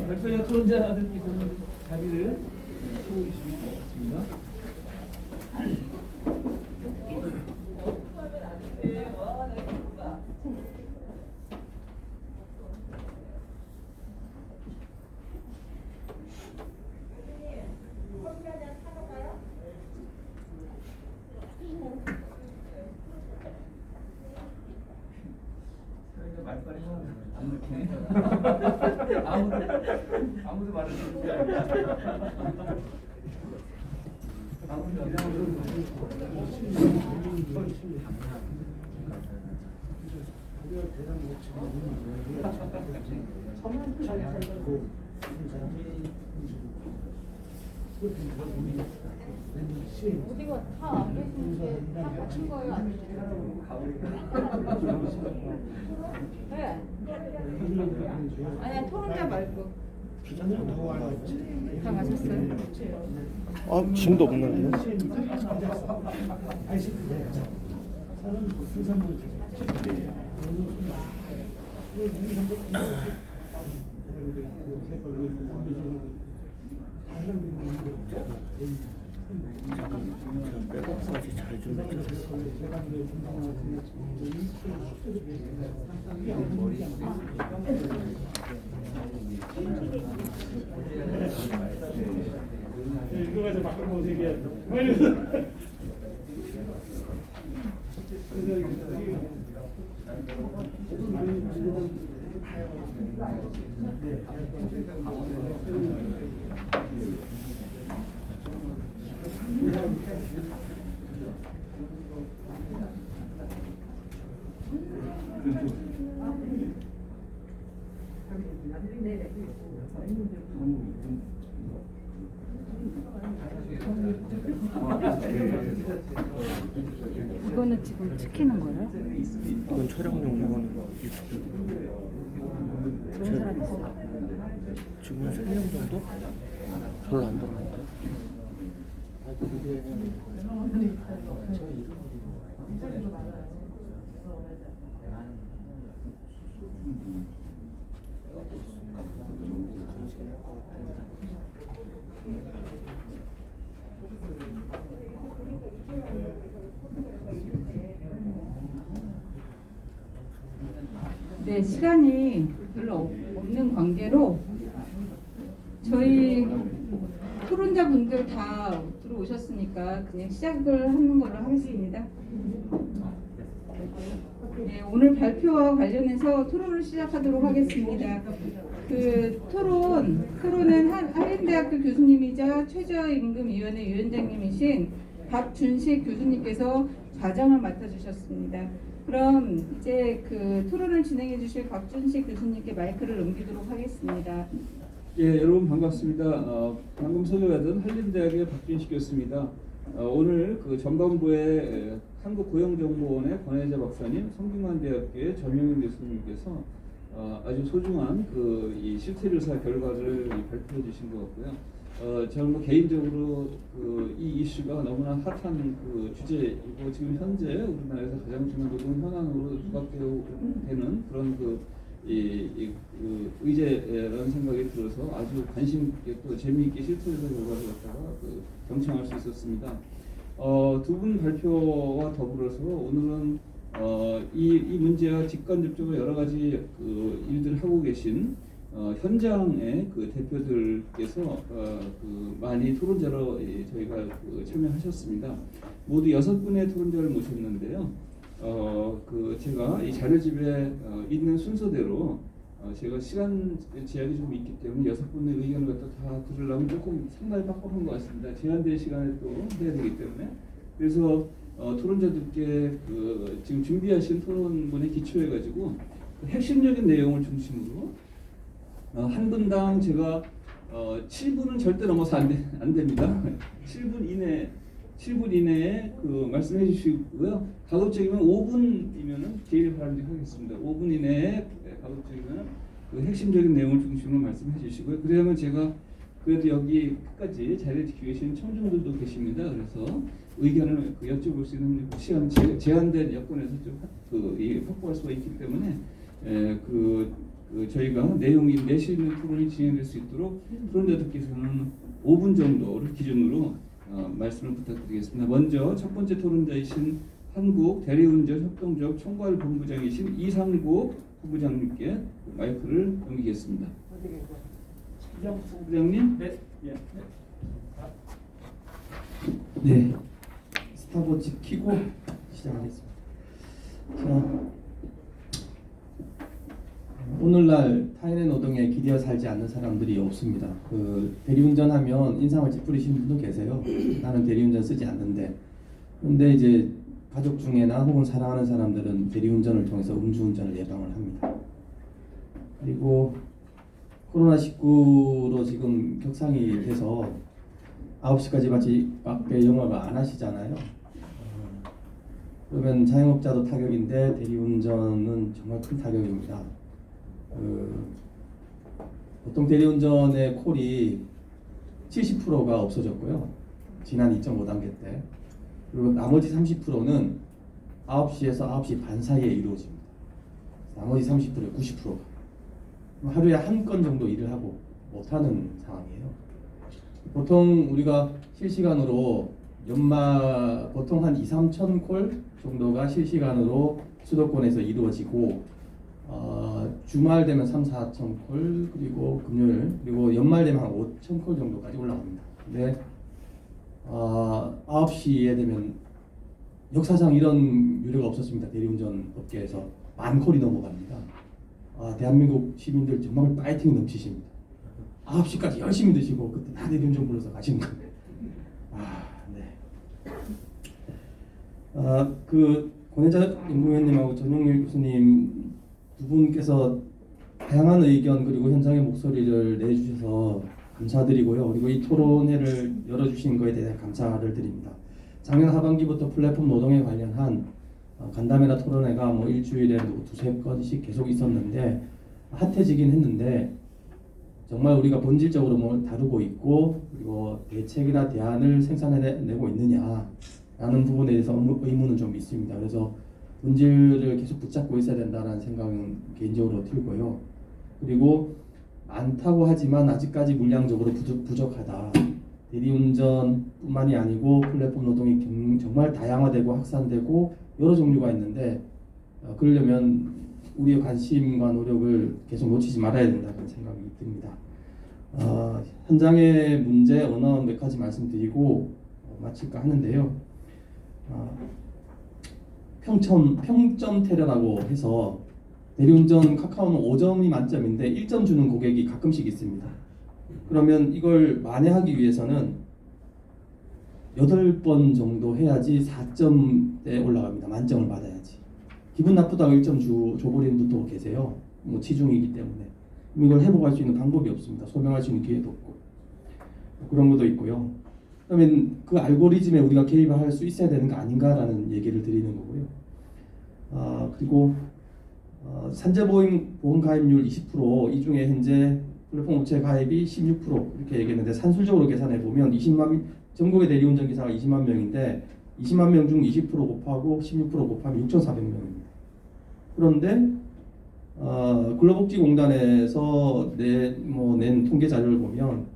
발표자 토론자들께서는 자리를 서고 계시길 바랍니다. 말빨이 안 먹히네. 아무도 말을 듣지 않네. 어디가 다 안 계시는데 다 갇힌 거예요? 네. 아니야, 토론자 말고. 다 가셨어요? 아, 짐도 없는데요? 백업까지 잘 준비했어요. 이거 가지고 바꿔보고 얘기해. 이거는 지금 찍히는 거예요? 이건 촬영용, 이건 유튜브. 그런 사람 있어요? 지금 한 3명 정도? 별로 안 들어간다. 네, 시간이 별로 없는 관계로 저희 토론자분들 다 들어오셨으니까 그냥 시작을 하는 걸로 하겠습니다. 네, 오늘 발표와 관련해서 토론을 시작하도록 하겠습니다. 그 토론은 한림대학교 교수님이자 최저임금위원회 위원장님이신 박준식 교수님께서 좌장을 맡아주셨습니다. 그럼 이제 그 토론을 진행해 주실 박준식 교수님께 마이크를 넘기도록 하겠습니다. 예, 여러분 반갑습니다. 방금 소개받은 한림대학의 박준식 교수입니다. 오늘 그 전반부에 한국고용정보원의 권혜자 박사님, 성균관대학교의 전용인 교수님께서 아주 소중한 이 실태조사 결과를 발표해 주신 것 같고요. 저는 개인적으로 이 이슈가 너무나 핫한 주제이고 지금 현재 우리나라에서 가장 중요한 노동 현안으로 부각되는 그런 의제라는 생각이 들어서 아주 관심 있게 또 재미있게 실태조사 결과를 갖다가 경청할 수 있었습니다. 두 분 발표와 더불어서 오늘은 이 문제와 직간접적으로 여러 가지 일들을 하고 계신 현장의 대표들께서 많이 토론자로 저희가 참여하셨습니다. 모두 6분의 토론자를 모셨는데요. 제가 이 자료집에 있는 순서대로 제가 시간 제약이 좀 있기 때문에 6분의 의견을 갖다 다 들으려면 조금 상당히 빡빡한 것 같습니다. 제한된 시간에 또 해야 되기 때문에. 그래서 토론자들께 지금 준비하신 토론문에 기초해가지고 핵심적인 내용을 중심으로 한 분당 제가 7분은 절대 넘어서 안 됩니다. 7분 이내에 말씀해 주시고요. 가급적이면 5분이면은 제일 바람직하겠습니다. 5분 이내에 가급적이면 핵심적인 내용을 중심으로 말씀해 주시고요. 그러면 제가 그래도 여기 끝까지 자리에 계신 청중들도 계십니다. 그래서 의견을 여쭤볼 수 있는 시간 제한된 여건에서 좀 확보할 수가 있기 때문에 저희가 내용이 내실 있는 토론이 진행될 수 있도록 토론자들께서는 5분 정도를 기준으로 말씀을 부탁드리겠습니다. 먼저 첫 번째 토론자이신 한국 대리운전 협동조합 총괄 본부장이신 이상국 본부장님께 마이크를 넘기겠습니다. 본부장님. 네. 예. 네, 스탑워치 켜고 시작하겠습니다. 자, 오늘날 타인의 노동에 기대어 살지 않는 사람들이 없습니다. 그 대리운전하면 인상을 찌푸리시는 분도 계세요. 나는 대리운전 쓰지 않는데. 그런데 이제 가족 중에나 혹은 사랑하는 사람들은 대리운전을 통해서 음주운전을 예방을 합니다. 그리고 코로나19로 지금 격상이 돼서 9시까지 밖에 영업을 안 하시잖아요. 그러면 자영업자도 타격인데 대리운전은 정말 큰 타격입니다. 보통 대리운전의 콜이 70%가 없어졌고요. 지난 2.5단계 때. 그리고 나머지 30%는 9시에서 9시 반 사이에 이루어집니다. 나머지 30%에 90%가 하루에 한 건 정도 일을 하고 못하는 상황이에요. 보통 우리가 실시간으로 보통 한 2-3천 콜 정도가 실시간으로 수도권에서 이루어지고 주말 되면 3-4천 콜, 그리고 금요일, 그리고 연말 되면 한 5천 콜 정도까지 올라갑니다. 근데 9시에 되면 역사상 이런 유례가 없었습니다. 대리운전 업계에서 10,000콜이 넘어갑니다. 대한민국 시민들 정말 파이팅이 넘치십니다. 9시까지 열심히 드시고 그때 다 대리운전 불러서 가시는 거예요. 네. 그 권혜자 연구위원님하고 전용일 교수님 두 분께서 다양한 의견 그리고 현장의 목소리를 내주셔서 감사드리고요. 그리고 이 토론회를 열어주신 것에 대해 감사를 드립니다. 작년 하반기부터 플랫폼 노동에 관련한 간담회나 토론회가 뭐 일주일에 2-3건씩 계속 있었는데 핫해지긴 했는데 정말 우리가 본질적으로 뭘 다루고 있고 그리고 대책이나 대안을 생산해내고 있느냐라는 부분에 대해서 의문은 좀 있습니다. 그래서 본질을 계속 붙잡고 있어야 된다는 생각은 개인적으로 들고요. 그리고 많다고 하지만 아직까지 물량적으로 부족하다. 대리운전뿐만이 아니고 플랫폼 노동이 정말 다양화되고 확산되고 여러 종류가 있는데 그러려면 우리의 관심과 노력을 계속 놓치지 말아야 된다는 생각이 듭니다. 현장의 문제 몇 가지 말씀드리고 마칠까 하는데요. 평점 테러라고 해서 대리운전 카카오는 5점이 만점인데 1점 주는 고객이 가끔씩 있습니다. 그러면 이걸 만회하기 위해서는 8번 정도 해야지 4점대 올라갑니다. 만점을 받아야지. 기분 나쁘다고 1점 줘버리는 분도 계세요. 뭐 치중이기 때문에. 이걸 회복할 수 있는 방법이 없습니다. 소명할 수 있는 기회도 없고. 그런 것도 있고요. 그러면 그 알고리즘에 우리가 개입을 할 수 있어야 되는 거 아닌가라는 얘기를 드리는 거고요. 그리고 산재보험 가입률 20%, 이 중에 현재 플랫폼 업체 가입이 16% 이렇게 얘기했는데 산술적으로 계산해 보면 전국의 대리운전 기사가 20만 명인데 20만 명 중 20% 곱하고 16% 곱하면 6,400명입니다. 그런데 근로복지공단에서 낸 통계 자료를 보면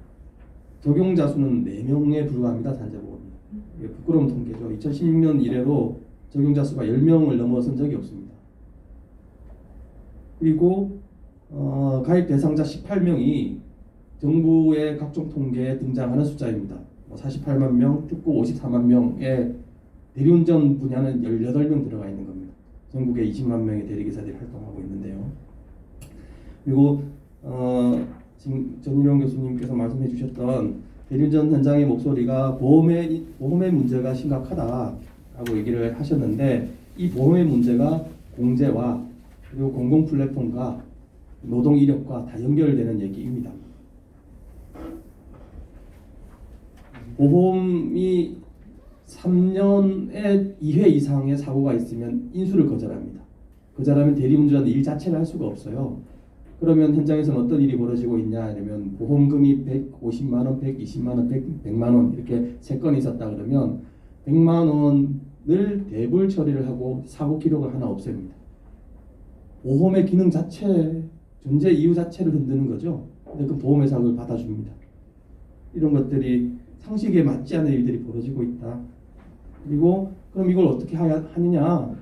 적용자 수는 4명에 불과합니다. 산재보험이. 이게 부끄러운 통계죠. 2016년 이래로 적용자 수가 10명을 넘어선 적이 없습니다. 그리고 가입 대상자 18명이 정부의 각종 통계에 등장하는 숫자입니다. 48만 명, 특구 54만 명의 대리운전 분야는 18명 들어가 있는 겁니다. 전국에 20만 명의 대리기사들이 활동하고 있는데요. 그리고 지금 전일용 교수님께서 말씀해 주셨던 대리운전 현장의 목소리가 보험의 문제가 심각하다라고 얘기를 하셨는데 이 보험의 문제가 공제와 그리고 공공 플랫폼과 노동 이력과 다 연결되는 얘기입니다. 보험이 3년에 2회 이상의 사고가 있으면 인수를 거절합니다. 거절하면 대리운전 일 자체를 할 수가 없어요. 그러면 현장에서는 어떤 일이 벌어지고 있냐 이러면 보험금이 150만 원, 120만 원, 100만 원 이렇게 3건이 있었다 그러면 100만 원을 대불 처리를 하고 사고 기록을 하나 없앱니다. 보험의 기능 자체 존재 이유 자체를 흔드는 거죠. 근데 그 보험회사가 그걸 받아줍니다. 이런 것들이 상식에 맞지 않는 일들이 벌어지고 있다. 그리고 그럼 이걸 어떻게 하느냐?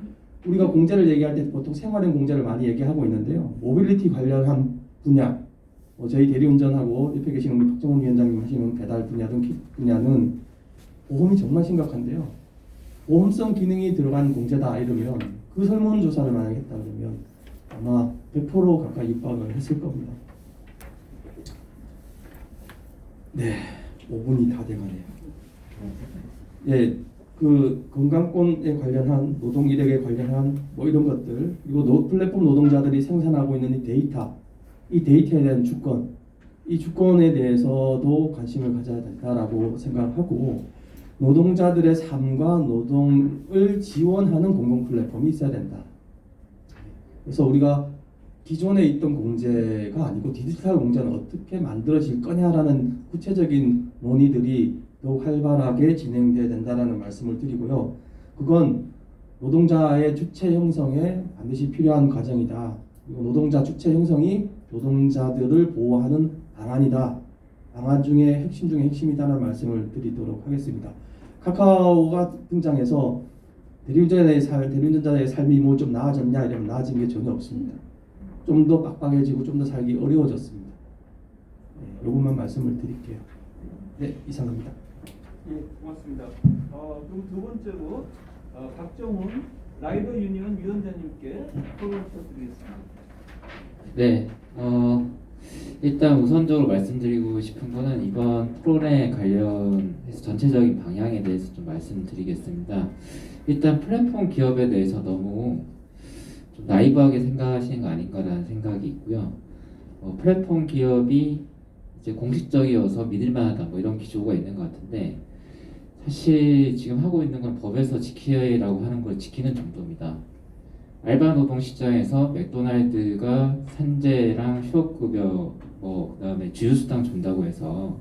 우리가 공제를 얘기할 때 보통 생활형 공제를 많이 얘기하고 있는데요. 모빌리티 관련한 분야, 저희 대리운전하고 옆에 계신 우리 박정훈 위원장님 하시는 배달 분야 등 분야는 보험이 정말 심각한데요. 보험성 기능이 들어간 공제다 이러면 그 설문조사를 만약에 했다 그러면 아마 100% 가까이 입박을 했을 겁니다. 네, 5분이 다 돼가네요. 예, 그 건강권에 관련한 노동 이력에 관련한 뭐 이런 것들 그리고 플랫폼 노동자들이 생산하고 있는 이 데이터에 대한 주권, 이 주권에 대해서도 관심을 가져야 된다라고 생각하고 노동자들의 삶과 노동을 지원하는 공공 플랫폼이 있어야 된다. 그래서 우리가 기존에 있던 공제가 아니고 디지털 공제는 어떻게 만들어질 거냐라는 구체적인 논의들이 더욱 활발하게 진행돼야 된다라는 말씀을 드리고요. 그건 노동자의 주체 형성에 반드시 필요한 과정이다. 그리고 노동자 주체 형성이 노동자들을 보호하는 방안이다. 방안 중에 핵심 중에 핵심이다라는 말씀을 드리도록 하겠습니다. 카카오가 등장해서 대리운전자의 삶이 뭐 좀 나아졌냐 이러면 나아진 게 전혀 없습니다. 좀 더 빡빡해지고 좀 더 살기 어려워졌습니다. 네, 이것만 말씀을 드릴게요. 네, 이상입니다. 예, 고맙습니다. 그럼 두 번째로 박정훈 라이더 유니언 위원장님께 토론 부탁드리겠습니다. 네, 일단 우선적으로 말씀드리고 싶은 거는 이번 토론에 관련해서 전체적인 방향에 대해서 좀 말씀드리겠습니다. 일단 플랫폼 기업에 대해서 너무 좀 나이브하게 생각하시는 거 아닌가라는 생각이 있고요. 플랫폼 기업이 이제 공식적이어서 믿을만하다 뭐 이런 기조가 있는 것 같은데 사실 지금 하고 있는 건 법에서 지키라고 하는 걸 지키는 정도입니다. 알바 노동 시장에서 맥도날드가 산재랑 휴업급여 그다음에 주휴수당 준다고 해서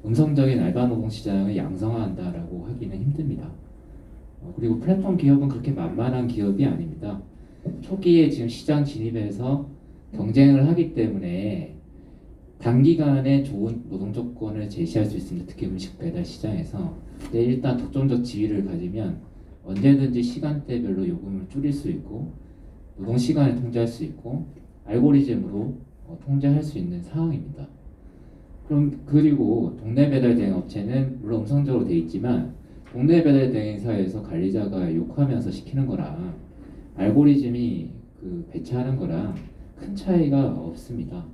음성적인 알바 노동 시장을 양성화한다라고 하기는 힘듭니다. 그리고 플랫폼 기업은 그렇게 만만한 기업이 아닙니다. 초기에 지금 시장 진입해서 경쟁을 하기 때문에 단기간에 좋은 노동 조건을 제시할 수 있습니다. 특히 음식 배달 시장에서. 근데 일단 독점적 지위를 가지면 언제든지 시간대별로 요금을 줄일 수 있고 노동 시간을 통제할 수 있고 알고리즘으로 통제할 수 있는 상황입니다. 그리고 동네 배달 대행 업체는 물론 음성적으로 돼 있지만 동네 배달 대행사에서 관리자가 욕하면서 시키는 거랑 알고리즘이 배치하는 거랑 큰 차이가 없습니다.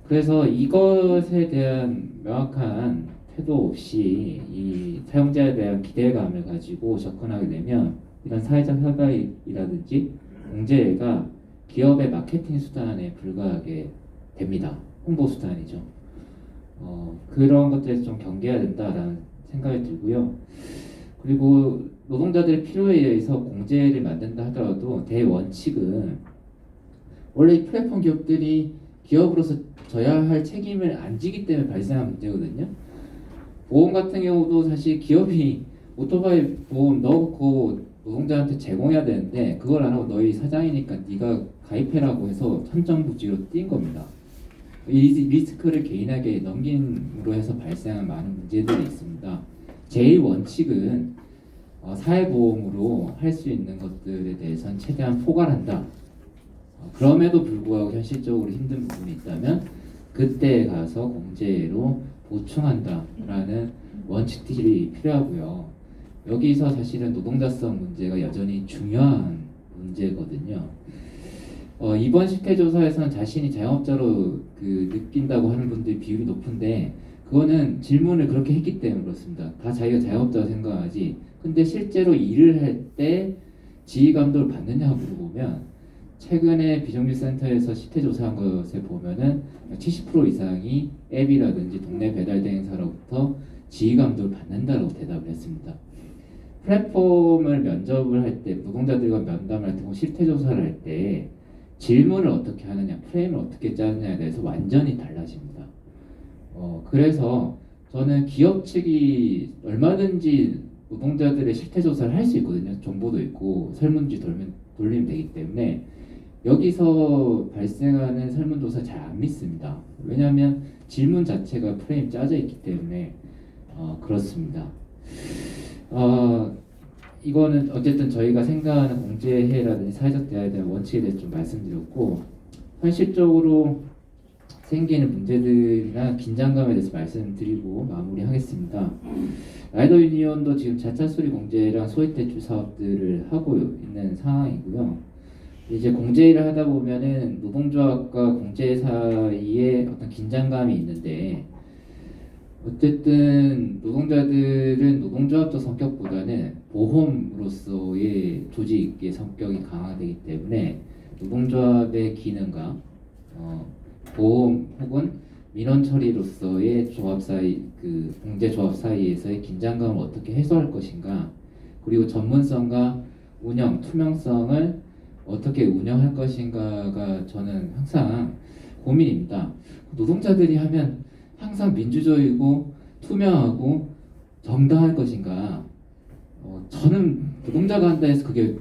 그래서 이것에 대한 명확한 태도 없이 이 사용자에 대한 기대감을 가지고 접근하게 되면 이런 사회적 협약이라든지 공제가 기업의 마케팅 수단에 불과하게 됩니다. 홍보 수단이죠. 그런 것들에서 좀 경계해야 된다라는 생각이 들고요. 그리고 노동자들의 필요에 의해서 공제를 만든다 하더라도 대원칙은 원래 이 플랫폼 기업들이 기업으로서 져야 할 책임을 안 지기 때문에 발생한 문제거든요. 보험 같은 경우도 사실 기업이 오토바이 보험 넣고 노동자한테 제공해야 되는데 그걸 안 하고 너희 사장이니까 네가 가입해라고 해서 천정부지로 뛴 겁니다. 이 리스크를 개인에게 넘김으로 해서 발생한 많은 문제들이 있습니다. 제1원칙은 사회보험으로 할 수 있는 것들에 대해서는 최대한 포괄한다. 그럼에도 불구하고 현실적으로 힘든 부분이 있다면 그때 가서 공제로 보충한다라는 원칙들이 필요하고요. 여기서 사실은 노동자성 문제가 여전히 중요한 문제거든요. 이번 실태조사에서는 자신이 자영업자로 느낀다고 하는 분들이 비율이 높은데 그거는 질문을 그렇게 했기 때문에 그렇습니다. 다 자기가 자영업자로 생각하지. 근데 실제로 일을 할 때 지휘감독을 받느냐고 물어보면 최근에 비정규센터에서 실태조사한 것에 보면은 70% 이상이 앱이라든지 동네 배달 대행사로부터 지휘감독을 받는다고 대답을 했습니다. 플랫폼을 면접을 할 때 노동자들과 면담을 할 때 혹은 실태조사를 할 때 질문을 어떻게 하느냐, 프레임을 어떻게 짜느냐에 대해서 완전히 달라집니다. 그래서 저는 기업 측이 얼마든지 노동자들의 실태조사를 할 수 있거든요. 정보도 있고 설문지 돌리면 되기 때문에 여기서 발생하는 설문조사 잘 안 믿습니다. 왜냐하면 질문 자체가 프레임 짜져 있기 때문에 그렇습니다. 이거는 어쨌든 저희가 생각하는 공제해라든지 사회적 대화에 대한 원칙에 대해서 좀 말씀드렸고, 현실적으로 생기는 문제들이나 긴장감에 대해서 말씀드리고 마무리하겠습니다. 라이더 유니온도 지금 자차 수리 공제랑 소액 대출 사업들을 하고 있는 상황이고요. 이제 공제를 하다 보면은 노동조합과 공제 사이에 어떤 긴장감이 있는데, 어쨌든 노동자들은 노동조합적 성격보다는 보험으로서의 조직의 성격이 강화되기 때문에 노동조합의 기능과 보험 혹은 민원 처리로서의 조합 사이, 그 공제 조합 사이에서의 긴장감을 어떻게 해소할 것인가, 그리고 전문성과 운영 투명성을 어떻게 운영할 것인가가 저는 항상 고민입니다. 노동자들이 하면 항상 민주적이고 투명하고 정당할 것인가? 저는 노동자가 한다 해서 그게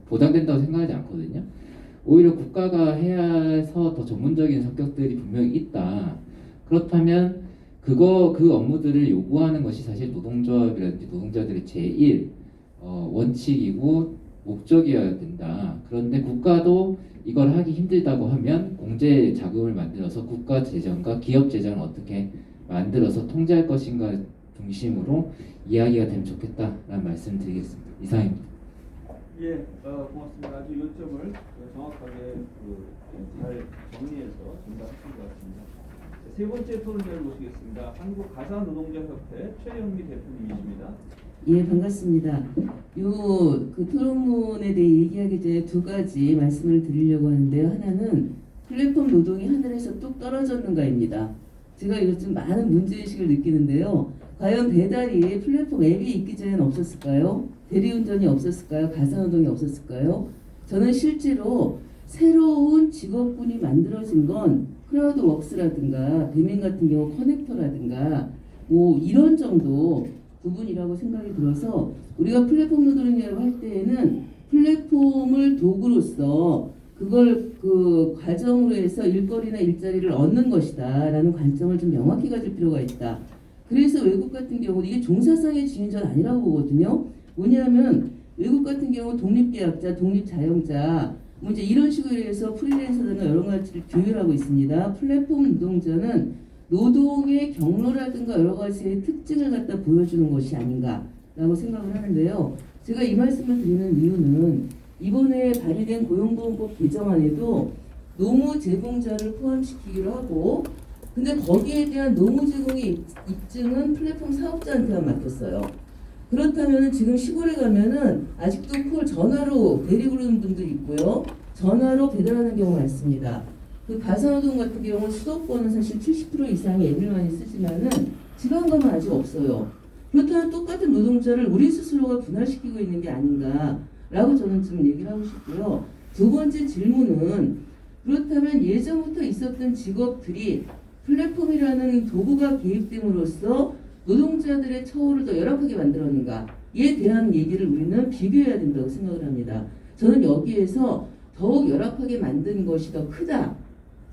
보장된다고 생각하지 않거든요. 오히려 국가가 해야 해서 더 전문적인 성격들이 분명히 있다. 그렇다면 그 업무들을 요구하는 것이 사실 노동조합이라든지 노동자들의 제1 원칙이고 목적이어야 된다. 그런데 국가도 이걸 하기 힘들다고 하면 공제 자금을 만들어서 국가 재정과 기업 재정을 어떻게 만들어서 통제할 것인가 중심으로 이야기가 되면 좋겠다라는 말씀드리겠습니다. 이상입니다. 예, 고맙습니다. 아주 요점을 정확하게 잘 정리해서 전달하신 것 같습니다. 세 번째 토론자를 모시겠습니다. 한국가사노동자협회 최영미 대표님이십니다. 예, 반갑습니다. 그 토론문에 대해 얘기하기 전에 두 가지 말씀을 드리려고 하는데요. 하나는 플랫폼 노동이 하늘에서 뚝 떨어졌는가입니다. 제가 요즘 많은 문제의식을 느끼는데요. 과연 배달이 플랫폼 앱이 있기 전에는 없었을까요? 대리운전이 없었을까요? 가사노동이 없었을까요? 저는 실제로 새로운 직업군이 만들어진 건 크라우드웍스라든가 배민 같은 경우 커넥터라든가 뭐 이런 정도 부분이라고 생각이 들어서 우리가 플랫폼 노동이라고 할 때에는 플랫폼을 도구로서 그걸 그 과정으로 해서 일거리나 일자리를 얻는 것이다 라는 관점을 좀 명확히 가질 필요가 있다. 그래서 외국 같은 경우 이게 종사상의 지인전 아니라고 보거든요. 뭐냐면 외국 같은 경우 독립계약자, 독립자영자 뭐 이제 이런 식으로 해서 프리랜서나 여러 가지를 규율하고 있습니다. 플랫폼 노동자는 노동의 경로라든가 여러 가지의 특징을 갖다 보여주는 것이 아닌가라고 생각을 하는데요. 제가 이 말씀을 드리는 이유는 이번에 발의된 고용보험법 개정안에도 노무 제공자를 포함시키기로 하고, 근데 거기에 대한 노무 제공의 입증은 플랫폼 사업자한테만 맡겼어요. 그렇다면 지금 시골에 가면은 아직도 콜 전화로 대리 부르는 분들 있고요. 전화로 배달하는 경우가 많습니다. 그 가사노동 같은 경우는 수도권은 사실 70% 이상의 앱을 많이 쓰지만은 지방 가면 아직 없어요. 그렇다면 똑같은 노동자를 우리 스스로가 분할시키고 있는 게 아닌가라고 저는 좀 얘기를 하고 싶고요. 두 번째 질문은 그렇다면 예전부터 있었던 직업들이 플랫폼이라는 도구가 개입됨으로써 노동자들의 처우를 더 열악하게 만들었는가에 대한 얘기를 우리는 비교해야 된다고 생각을 합니다. 저는 여기에서 더욱 열악하게 만든 것이 더 크다.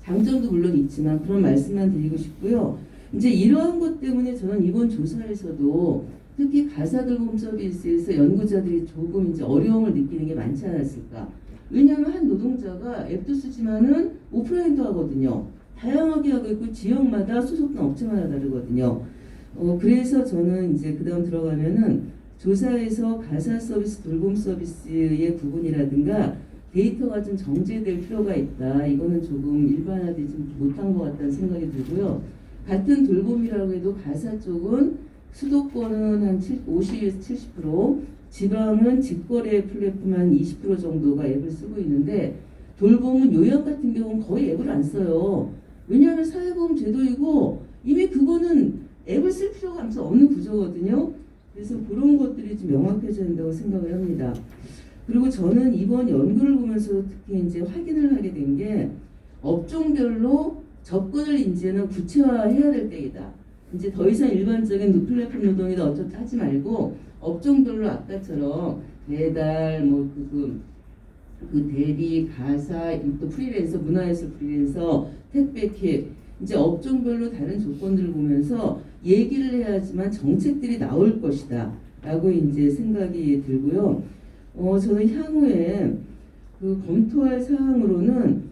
장점도 물론 있지만 그런 말씀만 드리고 싶고요. 이제 이러한 것 때문에 저는 이번 조사에서도 특히 가사돌봄 서비스에서 연구자들이 조금 이제 어려움을 느끼는 게 많지 않았을까. 왜냐하면 한 노동자가 앱도 쓰지만은 오프라인도 하거든요. 다양하게 하고 있고 지역마다 소속된 업체마다 다르거든요. 그래서 저는 이제 그 다음 들어가면은 조사에서 가사 서비스, 돌봄 서비스의 구분이라든가 데이터가 좀 정제될 필요가 있다. 이거는 조금 일반화되지 못한 것 같다는 생각이 들고요. 같은 돌봄이라고 해도 가사 쪽은 수도권은 한 50에서 70%, 지방은 직거래 플랫폼 한 20% 정도가 앱을 쓰고 있는데 돌봄은 요양 같은 경우는 거의 앱을 안 써요. 왜냐하면 사회보험 제도이고 이미 그거는 앱을 쓸 필요가 없는 구조거든요. 그래서 그런 것들이 좀 명확해져야 된다고 생각을 합니다. 그리고 저는 이번 연구를 보면서 특히 이제 확인을 하게 된 게 업종별로 접근을 이제는 구체화해야 될 때이다. 이제 더 이상 일반적인 플랫폼 노동이다 어쩌다 하지 말고 업종별로 아까처럼 배달, 그 대리, 가사, 또 프리랜서, 문화예술 프리랜서, 택배캡 이제 업종별로 다른 조건들을 보면서 얘기를 해야지만 정책들이 나올 것이다 라고 이제 생각이 들고요. 저는 향후에 그 검토할 사항으로는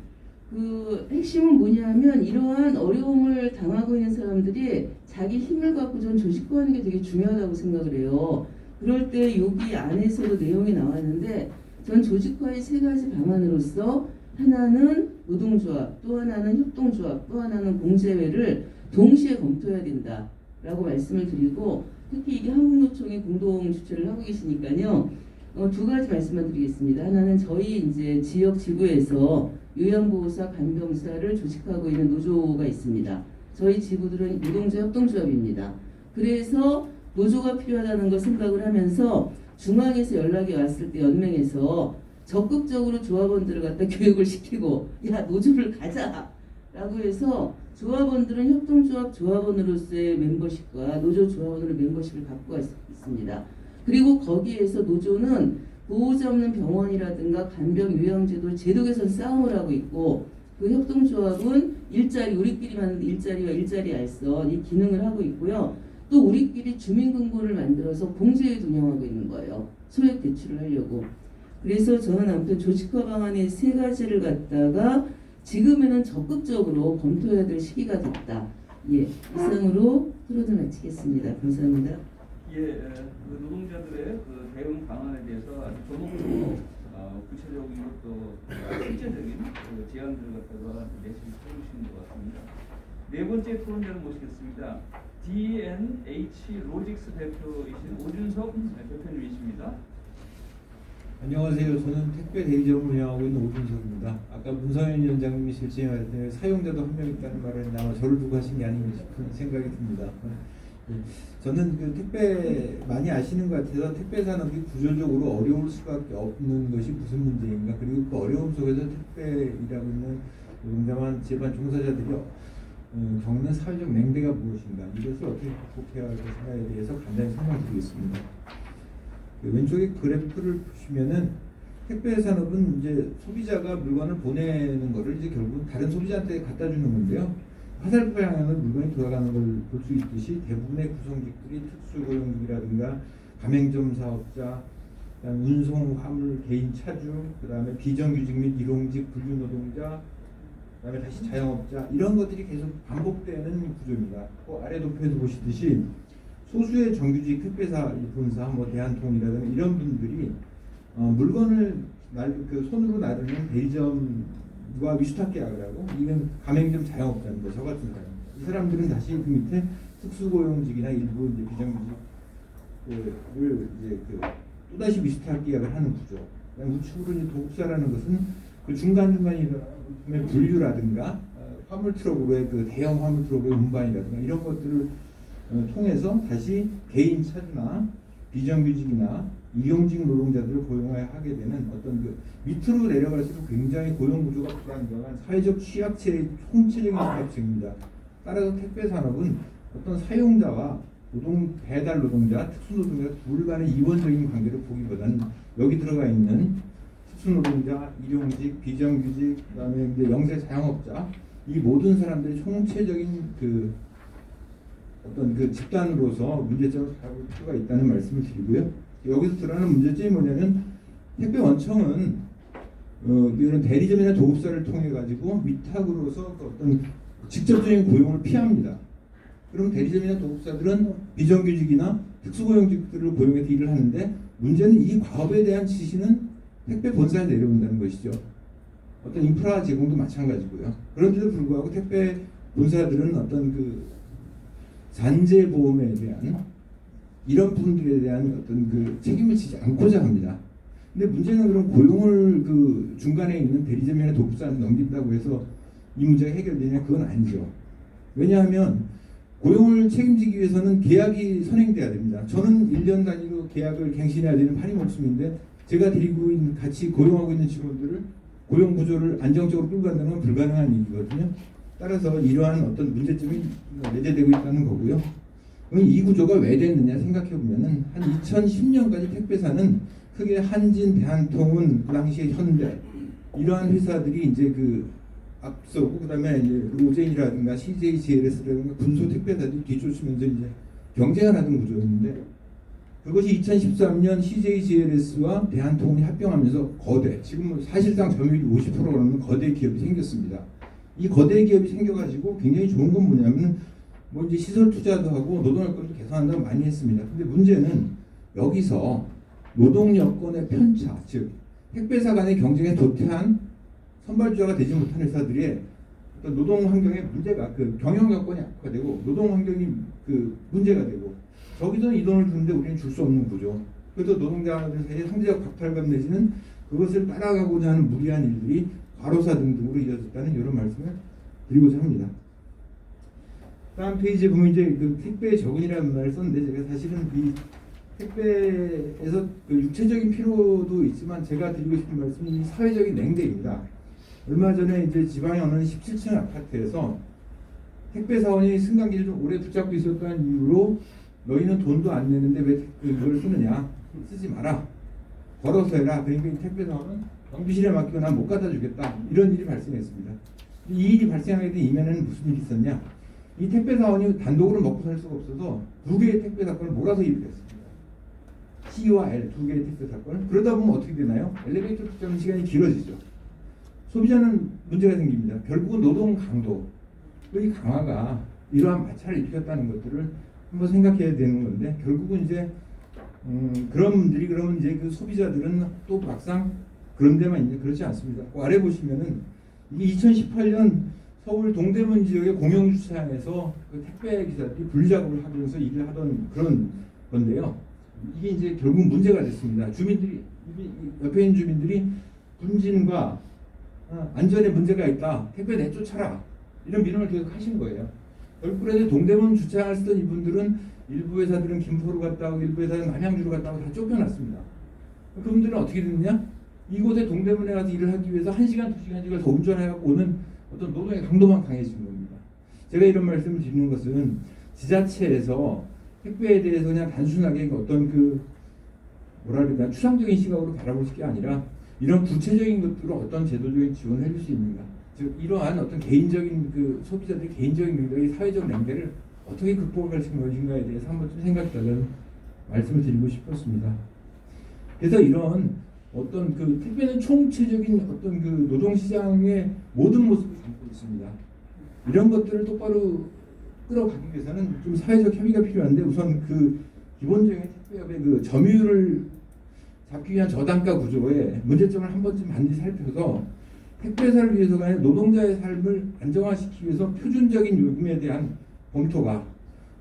그 핵심은 뭐냐면 이러한 어려움을 당하고 있는 사람들이 자기 힘을 갖고 좀 조직화하는 게 되게 중요하다고 생각을 해요. 그럴 때 여기 안에서도 내용이 나왔는데 전 조직화의 세 가지 방안으로서 하나는 노동조합, 또 하나는 협동조합, 또 하나는 공제회를 동시에 검토해야 된다라고 말씀을 드리고 특히 이게 한국노총이 공동 주최를 하고 계시니까요. 두 가지 말씀만 드리겠습니다. 하나는 저희 이제 지역 지구에서 요양보호사, 간병사를 조직하고 있는 노조가 있습니다. 저희 지구들은 노동조 협동조합입니다. 그래서 노조가 필요하다는 걸 생각을 하면서 중앙에서 연락이 왔을 때 연맹에서 적극적으로 조합원들을 갖다 교육을 시키고 야 노조를 가자 라고 해서 조합원들은 협동조합 조합원으로서의 멤버십과 노조 조합원으로 멤버십을 갖고 있습니다. 그리고 거기에서 노조는 보호자 없는 병원이라든가 간병 요양제도 제도 개선 싸움을 하고 있고 그 협동조합은 일자리 우리끼리만 일자리와 일자리 알선 이 기능을 하고 있고요. 또 우리끼리 주민금고를 만들어서 공제에 운영하고 있는 거예요. 소액 대출을 하려고. 그래서 저는 아무튼 조직화 방안의 세 가지를 갖다가 지금에는 적극적으로 검토해야 될 시기가 됐다. 예, 이상으로 토론을 마치겠습니다. 감사합니다. 예, 그 노동자들의 그 대응 방안에 대해서 아주 조목조목 구체적이고 또 실제적인 그 제안들을 갖다가 내실 해주시는 것 같습니다. 네 번째 토론자를 모시겠습니다. D&H 로직스 대표이신 오준석 대표님이십니다. 안녕하세요. 저는 택배 대리점을 운영하고 있는 오준석입니다. 아까 문성현 위원장님이 실제할 때 사용자도 한 명 있다는 말은 아마 저를 두고 하신 게 아닌가 싶은 생각이 듭니다. 저는 그 택배 많이 아시는 것 같아서 택배 산업이 구조적으로 어려울 수밖에 없는 것이 무슨 문제인가, 그리고 그 어려움 속에서 택배일하고 있는 노동자만 제반 종사자들이 겪는 사회적 냉대가 무엇인가, 이것을 어떻게 극복해야 할까에 대해서 간단히 설명드리겠습니다. 왼쪽에 그래프를 보시면은 택배 산업은 이제 소비자가 물건을 보내는 거를 이제 결국 다른 소비자한테 갖다 주는 건데요. 화살표 방향으로 물건이 돌아가는 걸 볼 수 있듯이 대부분의 구성직들이 특수고용직이라든가 가맹점 사업자, 그다음 운송, 화물, 개인 차주, 그다음에 비정규직 및 일용직, 분류노동자, 그다음에 다시 자영업자, 이런 것들이 계속 반복되는 구조입니다. 아래 도표에서 보시듯이 소수의 정규직 택배사 본사, 뭐 대한통이라든가 이런 분들이 물건을 손으로 나르는 대리점과 위탁 계약을 하고, 이건 가맹점 자영업자인데 저 같은 사람, 이 사람들은 다시 그 밑에 특수고용직이나 일부 이제 비정규직을 이제 또다시 위탁 계약을 하는 구조. 우측으로 이제 도급사라는 것은 그 중간중간에 분류라든가 화물 트럭으로의 그 대형 화물 트럭의 운반이라든가 이런 것들을 통해서 다시 개인 차주나 비정규직이나 일용직 노동자들을 고용하게 되는 어떤 그 밑으로 내려갈수록 굉장히 고용 구조가 불안정한 사회적 취약체의 총체적인 취약체입니다. 따라서 택배 산업은 어떤 사용자와 배달 노동자, 특수 노동자 둘 간의 이원적인 관계를 보기보다는 여기 들어가 있는 특수 노동자, 일용직, 비정규직, 그다음에 이제 영세 자영업자, 이 모든 사람들이 총체적인 그 어떤 그 집단으로서 문제점을 바라볼 필요가 있다는 말씀을 드리고요. 여기서 드러나는 문제점이 뭐냐면 택배 원청은 이런 대리점이나 도급사를 통해 가지고 위탁으로서 그 어떤 직접적인 고용을 피합니다. 그럼 대리점이나 도급사들은 비정규직이나 특수고용직들을 고용해서 일을 하는데, 문제는 이 과업에 대한 지시는 택배 본사에 내려온다는 것이죠. 어떤 인프라 제공도 마찬가지고요. 그런데도 불구하고 택배 본사들은 어떤 그 산재보험에 대한 이런 부분들에 대한 어떤 그 책임을 지지 않고자 합니다. 근데 문제는 그럼 고용을 그 중간에 있는 대리점이나 도급사한테 넘긴다고 해서 이 문제가 해결되냐? 그건 아니죠. 왜냐하면 고용을 책임지기 위해서는 계약이 선행돼야 됩니다. 저는 1년 단위로 계약을 갱신해야 되는 팔이 목숨인데, 제가 데리고 있는 같이 고용하고 있는 직원들을 고용 구조를 안정적으로 끌고 간다는 건 불가능한 일이거든요. 따라서 이러한 어떤 문제점이 내재되고 있다는 거고요. 이 구조가 왜 됐느냐 생각해 보면은 한 2010년까지 택배사는 크게 한진, 대한통운, 그 당시에 현대 이러한 회사들이 이제 그 앞서고 그다음에 이제 로젠이라든가 CJGLS라든가 군소 택배사들이 뒤쫓으면서 이제 경쟁을 하던 구조였는데 그것이 2013년 CJGLS와 대한통운이 합병하면서 거대 지금 사실상 점유율이 50%가 넘는 거대 기업이 생겼습니다. 이 거대 기업이 생겨가지고 굉장히 좋은 건 뭐냐면 뭐 이제 시설 투자도 하고 노동 여건도 개선한다고 많이 했습니다. 근데 문제는 여기서 노동 여건의 편차, 즉 택배사 간의 경쟁에 도태한 선발주자가 되지 못한 회사들의 어떤 노동 환경의 문제가 그 경영 여건이 악화되고 노동 환경이 그 문제가 되고 저기서는 이 돈을 주는데 우리는 줄 수 없는 구조. 그래서 노동자들 사이에 상대적 박탈감 내지는 그것을 따라가고자 하는 무리한 일들이 과로사 등등으로 이어졌다는 이런 말씀을 드리고자 합니다. 다음 페이지에 보면 이제 그 택배 적응이라는 말을 썼는데 제가 사실은 이 택배에서 그 육체적인 피로도 있지만 제가 드리고 싶은 말씀은 이 사회적인 냉대입니다. 얼마 전에 이제 지방에 어느 17층 아파트에서 택배 사원이 승강기를 좀 오래 붙잡고 있었다는 이유로 너희는 돈도 안 내는데 왜 그걸 쓰느냐, 쓰지 마라, 걸어서 해라. 그러니까 이 택배 사원은 경비실에 맡기고 난 못 갖다 주겠다, 이런 일이 발생했습니다. 이 일이 발생하게 된 이면에는 무슨 일이 있었냐, 이 택배 사원이 단독으로 먹고 살 수가 없어서 두 개의 택배 사건을 몰아서 일을 했습니다. C와 L 두 개의 택배 사건을. 그러다 보면 어떻게 되나요? 엘리베이터 투자하는 시간이 길어지죠. 소비자는 문제가 생깁니다. 결국은 노동 강도의 강화가 이러한 마찰을 일으켰다는 것들을 한번 생각해야 되는 건데 결국은 이제 그런 분들이 그러면 이제 그 소비자들은 또 막상 그런 데만 이제 그렇지 않습니다. 그 아래 보시면은 이게 2018년 서울 동대문 지역의 공영주차장에서 그 택배 기사들이 분리작업을 하면서 일을 하던 그런 건데요. 이게 이제 결국 문제가 됐습니다. 주민들이 옆에 있는 주민들이 분진과 안전에 문제가 있다, 택배 내쫓아라, 이런 민원을 계속 하신 거예요. 결국 그래서 동대문 주차장을 쓰던 이분들은 일부 회사들은 김포로 갔다 오고 일부 회사는 남양주로 갔다 오고 다 쫓겨났습니다. 그분들은 어떻게 됐느냐? 이곳에 동대문에 가서 일을 하기 위해서 1시간, 2시간씩을 더 운전해갖고 오는 어떤 노동의 강도만 강해진 겁니다. 제가 이런 말씀을 드리는 것은 지자체에서 택배에 대해서 그냥 단순하게 어떤 그 뭐라 그래야 되나 추상적인 시각으로 바라볼 게 아니라 이런 구체적인 것들로 어떤 제도적인 지원을 해줄 수 있는가, 즉 이러한 어떤 개인적인 그 소비자들의 개인적인 능력의 사회적 냉대를 어떻게 극복할 것인가에 대해서 한번 좀 생각해달라는 말씀을 드리고 싶었습니다. 그래서 이런 어떤 그 택배는 총체적인 어떤 그 노동시장의 모든 모습을 담고 있습니다. 이런 것들을 똑바로 끌어가기 위해서는 좀 사회적 협의가 필요한데 우선 그 기본적인 택배업의 그 점유율을 잡기 위한 저단가 구조의 문제점을 한 번쯤 반드시 살펴서 택배사를 위해서가 아니라 노동자의 삶을 안정화시키기 위해서 표준적인 요금에 대한 검토가,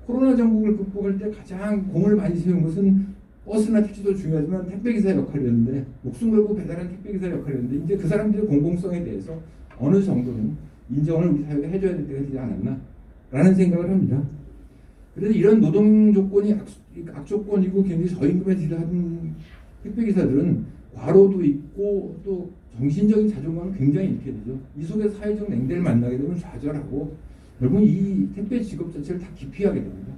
코로나 전국을 극복할 때 가장 공을 많이 세운 것은 버스나 택시도 중요하지만 택배기사의 역할이었는데, 목숨 걸고 배달한 택배기사의 역할이었는데 이제 그 사람들의 공공성에 대해서 어느 정도는 인정을 우리 사회가 해줘야 될 때가 되지 않았나 라는 생각을 합니다. 그래서 이런 노동 조건이 악조건이고 굉장히 저임금에 일을 하는 택배기사들은 과로도 있고 또 정신적인 자존감을 굉장히 잃게 되죠. 이 속에 사회적 냉대를 만나게 되면 좌절하고 결국 이 택배 직업 자체를 다 기피하게 됩니다.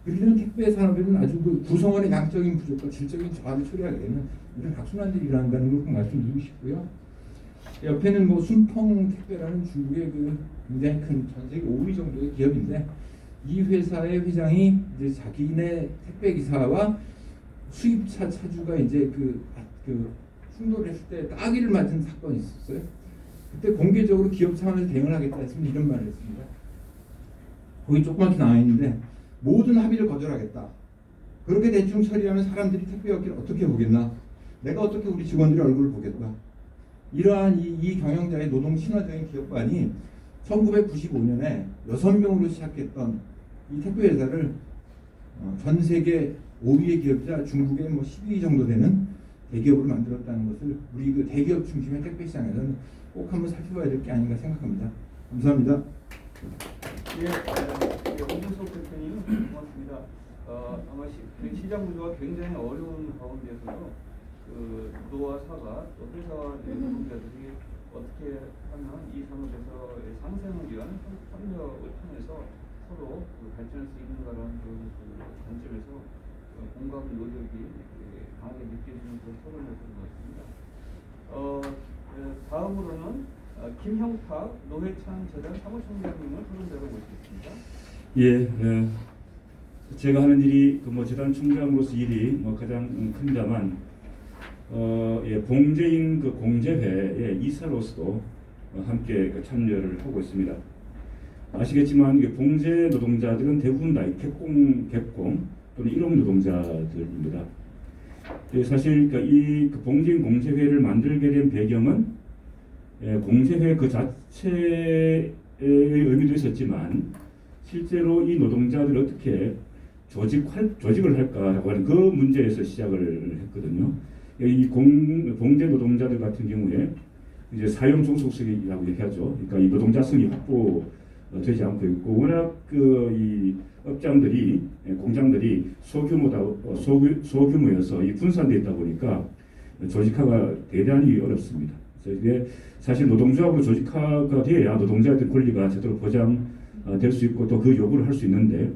그러면 택배 산업에는 아주 그 구성원의 양적인 부족과 질적인 저하를 초래하게 되는 이런 악순환들이 일어난다는 걸 꼭 말씀드리고 싶고요. 옆에는 뭐 순펑 택배라는 중국의 그 굉장히 큰 전 세계 5위 정도의 기업인데 이 회사의 회장이 이제 자기네 택배 기사와 수입차 차주가 이제 그 충돌을 했을 때 따귀를 맞은 사건이 있었어요. 그때 공개적으로 기업 차원에서 대응을 하겠다 했으면 이런 말을 했습니다. 거기 조그맣게 나와 있는데 모든 합의를 거절하겠다. 그렇게 대충 처리하면 사람들이 택배업계를 어떻게 보겠나? 내가 어떻게 우리 직원들의 얼굴을 보겠나? 이러한 이 경영자의 노동 친화적인 기업관이 1995년에 6명으로 시작했던 이 택배 회사를 전 세계 5위의 기업자 중국의 뭐 12위 정도 되는 대기업으로 만들었다는 것을 우리 그 대기업 중심의 택배 시장에서는 꼭 한번 살펴봐야 될 게 아닌가 생각합니다. 감사합니다. 홍준석 대표님 고맙습니다. 아마 시장 구조가 굉장히 어려운 가운데서도 그 노와 사가 또 회사와 노동자들이 어떻게 하면 이 산업에서의 상생을 위한 협력을 통해서 서로 발전할 수 있는가라는 그 관점에서 공감 노력이 강하게 느껴지는 그런 토론이었던 것 같습니다. 다음으로는 김형탁 노회찬 재단 사무총장님을 토론자로 모시겠습니다. 예, 제가 하는 일이 그 뭐 재단 총장으로서 일이 뭐 가장 큽니다만, 봉제인 그 공제회의 이사로서도 함께 참여를 하고 있습니다. 아시겠지만 이게 봉제 노동자들은 대부분 다 객공 또는 일용 노동자들입니다. 사실 이 봉제인 공제회를 만들게 된 배경은 공제회 그 자체의 의미도 있었지만 실제로 이 노동자들을 어떻게 조직을 할까라고 하는 그 문제에서 시작을 했거든요. 이 봉제 노동자들 같은 경우에 이제 사용 종속성이라고 얘기하죠. 그러니까 이 노동자성이 확보되지 않고 있고, 워낙 이 업장들이 공장들이 소규모여서 이 분산되어 있다 보니까 조직화가 대단히 어렵습니다. 그래서 이게 사실 노동조합으로 조직화가 돼야 노동자들 권리가 제대로 보장될 수 있고 또 그 요구를 할 수 있는데,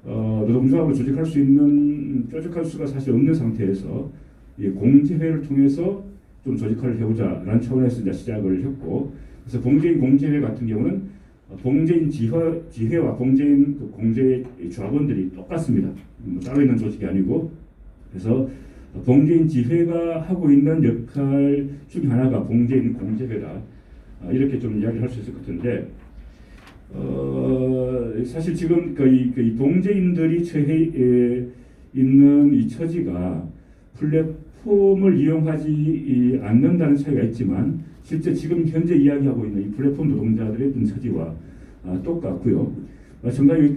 노동조합으로 조직할 수 있는 뾰족한 수가 사실 없는 상태에서 이 공제회를 통해서 좀 조직화를 해보자라는 차원에서 이제 시작을 했고, 그래서 봉제인 공제회 같은 경우는 봉제인 지회와 봉제인 그 공제 조합원들이 똑같습니다. 따로 있는 조직이 아니고, 그래서 봉제인 지회가 하고 있는 역할 중 하나가 봉제인 공제회다, 이렇게 좀 이야기를 할 수 있을 것 같은데, 사실 지금 이 봉제인들이 처해 있는 이 처지가 플랫폼을 이용하지 않는다는 차이가 있지만 실제 지금 현재 이야기하고 있는 이 플랫폼 노동자들의 어떤 처지와 똑같고요. 마찬가지로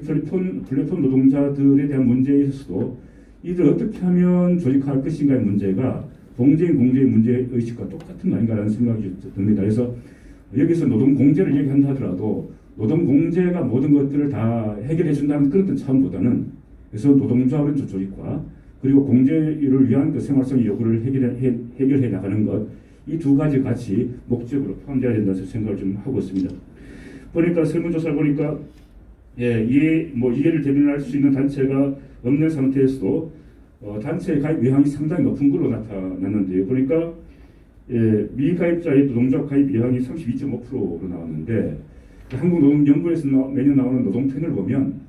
플랫폼 노동자들에 대한 문제에 있어서도 이들 어떻게 하면 조직화할 것인가의 문제가 봉제인 공제인 문제의식과 똑같은 거 아닌가라는 생각이 듭니다. 그래서 여기서 노동 공제를 얘기한다 하더라도 노동 공제가 모든 것들을 다 해결해 준다는 그런 차원보다는, 그래서 노동조합의 조직화 그리고 공제를 위한 그 생활성 요구를 해결해 나가는 것, 이 두 가지 같이 목적으로 포함되어야 된다는 생각을 좀 하고 있습니다. 보니까 설문조사를 보니까 이해를 대변할 수 있는 단체가 없는 상태에서도 단체 가입 의향이 상당히 높은 걸로 나타났는데요. 보니까 미가입자의 노동조합 가입 의향이 32.5%로 나왔는데, 한국노동연구에서 매년 나오는 노동편을 보면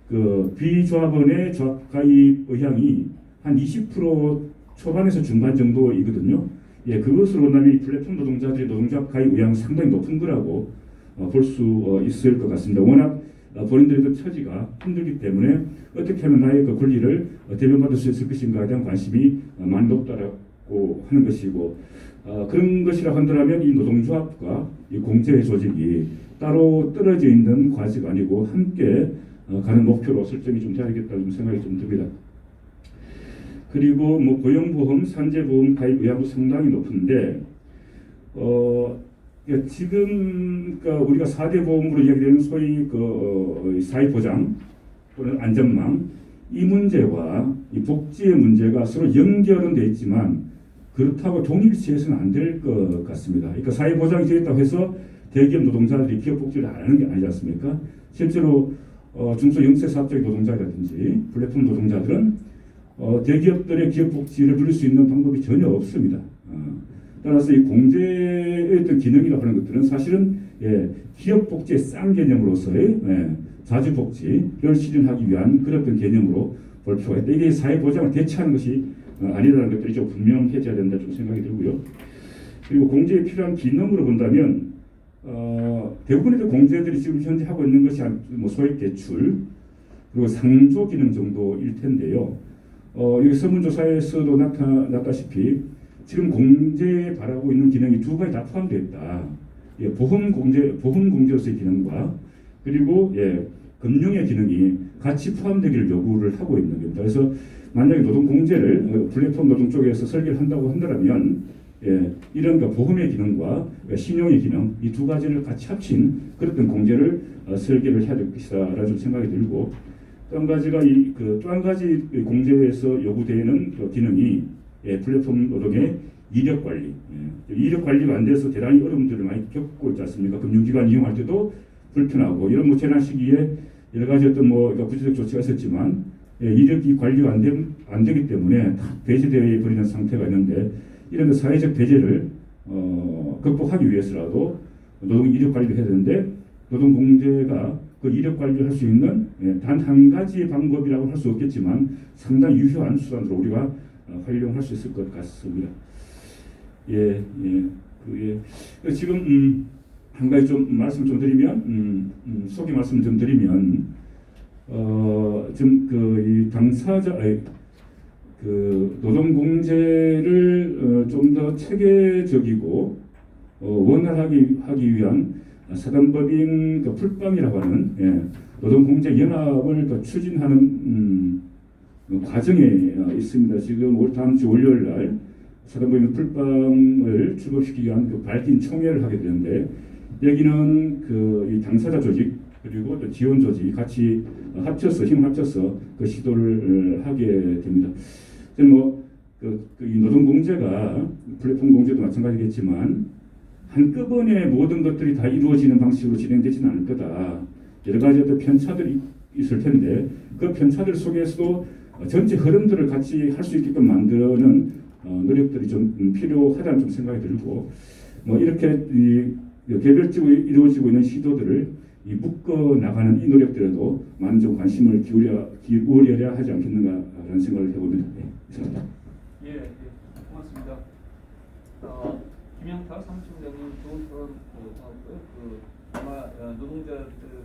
그 비조합원의 조합 가입 의향이 한 20% 초반에서 중반 정도이거든요. 그것으로 본다면 이 플랫폼 노동자들의 노동조합 가입 의향이 상당히 높은 거라고 볼 수 있을 것 같습니다. 워낙 본인들의 그 처지가 힘들기 때문에 어떻게 하면 나의 그 권리를 대변받을 수 있을 것인가에 대한 관심이 많이 높다라고 하는 것이고, 그런 것이라 한다면 이 노동조합과 이 공제회 조직이 따로 떨어져 있는 과제가 아니고 함께 가는 목표로 설정이 좀 돼야겠다는 생각이 좀 듭니다. 그리고 뭐 고용보험, 산재보험 가입 의향도 상당히 높은데, 지금 우리가 4대 보험으로 이야기되는 소위 사회보장 또는 안전망, 이 문제와 이 복지의 문제가 서로 연결은 돼 있지만 그렇다고 동일시해서는 안 될 것 같습니다. 그러니까 사회보장이 되어 있다고 해서 대기업 노동자들이 기업 복지를 안 하는 게 아니지 않습니까? 실제로 중소 영세 사업자의 노동자라든지 플랫폼 노동자들은 대기업들의 기업 복지를 누릴 수 있는 방법이 전혀 없습니다. 따라서 이 공제의 어떤 기능이라고 하는 것들은 사실은 기업 복지의 쌍 개념으로서의 자주 복지를 실현하기 위한 그런 어떤 개념으로 볼 필요가 있다. 이게 사회보장을 대체하는 것이 아니라는 것들이 좀 분명해져야 된다 좀 생각이 들고요. 그리고 공제에 필요한 기능으로 본다면 대부분의 공제들이 지금 현재 하고 있는 것이 뭐 소액 대출 그리고 상조 기능 정도일 텐데요. 여기 설문조사에서도 나타났다시피 지금 공제에 바라고 있는 기능이 두 가지 다 포함되어 있다. 보험 공제로서의 기능과 그리고 금융의 기능이 같이 포함되기를 요구를 하고 있는 겁니다. 그래서 만약에 노동 공제를 플랫폼 노동 쪽에서 설계를 한다고 한다면 이런 보험의 기능과 신용의 기능 이 두 가지를 같이 합친 그런 공제를 설계를 해야 될 것이다라는 좀 생각이 들고, 또 한 가지가 또 한 가지 공제에서 요구되는 그 기능이 플랫폼 노동의 이력 관리. 이력 관리가 안 돼서 대단히 어려움들을 많이 겪고 있지 않습니까? 금융기관 이용할 때도 불편하고 이런 재난 시기에 여러 가지 어떤 구체적 조치가 있었지만 이력이 관리가 안 되기 때문에 다 배제되어 버리는 상태가 있는데 이런 사회적 배제를 극복하기 위해서라도 노동 이력 관리를 해야 되는데 노동공제가 그 이력 관리를 할 수 있는 단 한 가지 방법이라고 할 수 없겠지만 상당히 유효한 수단으로 우리가 활용할 수 있을 것 같습니다. 지금 한 가지 좀 말씀 좀 드리면 소개 말씀 좀 드리면 지금 이 당사자 그 노동공제를 좀 더 체계적이고 원활하기 위한 사단법인 그 풀빵이라고 하는 노동공제연합을 추진하는 과정에 있습니다. 지금 다음 주 월요일 날 사단법인 풀빵을 출범시키기 위한 그 발긴 총회를 하게 되는데 여기는 이 당사자 조직 그리고 또 지원 조직이 같이 힘을 합쳐서 그 시도를 하게 됩니다. 저는 이 노동공제가 플랫폼 공제도 마찬가지겠지만 한꺼번에 모든 것들이 다 이루어지는 방식으로 진행되지는 않을 거다. 여러 가지 어떤 편차들이 있을 텐데 그 편차들 속에서도 전체 흐름들을 같이 할 수 있게끔 만드는 노력들이 좀 필요하다는 좀 생각이 들고 이렇게 개별적으로 이루어지고 있는 시도들을 묶어 나가는 이 노력들에도 많은 좀 관심을 기울여야 하지 않겠는가라는 생각을 해봅니다. 이상입니다. 고맙습니다. 김영탁 사무총장님 좋은 토론 하고요. 아마 노동자들이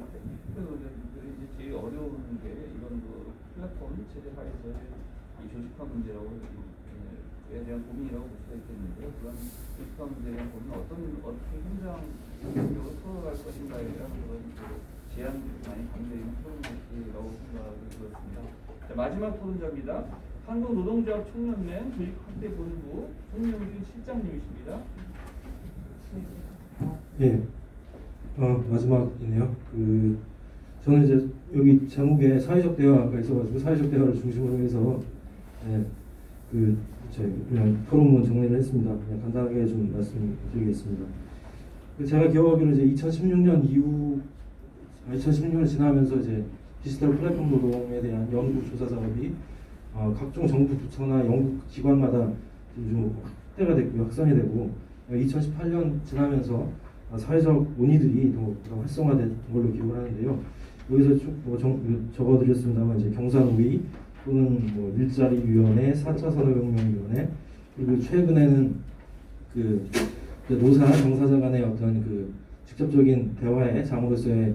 제일 어려운 게 이런 플랫폼 체제 하에서의 이 조직화 문제라고 에 대한 고민이라고 볼 수가 있겠는데요. 그런 조직화 문제에 대한 고민은 어떻게 현장적으로 풀어갈 것인가에 대한 그런 제안들이 많이 담겨 있는 토론이라고 생각이 들었습니다. 자, 마지막 토론자입니다. 한국노동조합 총연맹 조직확대본부 송명준 실장님이십니다. 예, 마지막이네요. 저는 이제 여기 제목에 사회적 대화가 있어가지고 사회적 대화를 중심으로 해서 그냥 토론문 정리를 했습니다. 그냥 간단하게 좀 말씀드리겠습니다. 제가 기억하기로 이제 2016년 이후 2016년 지나면서 이제 디지털 플랫폼 노동에 대한 연구 조사 작업이 각종 정부 부처나 연구 기관마다 좀 확대가 됐고 확산이 되고 2018년 지나면서 사회적 논의들이 더 활성화된 걸로 기억을 하는데요. 여기서 적어드렸습니다만 이제 경사노위 또는 일자리위원회, 4차 산업혁명위원회 그리고 최근에는 노사 당사자 간의 어떤 직접적인 대화의 장으로서의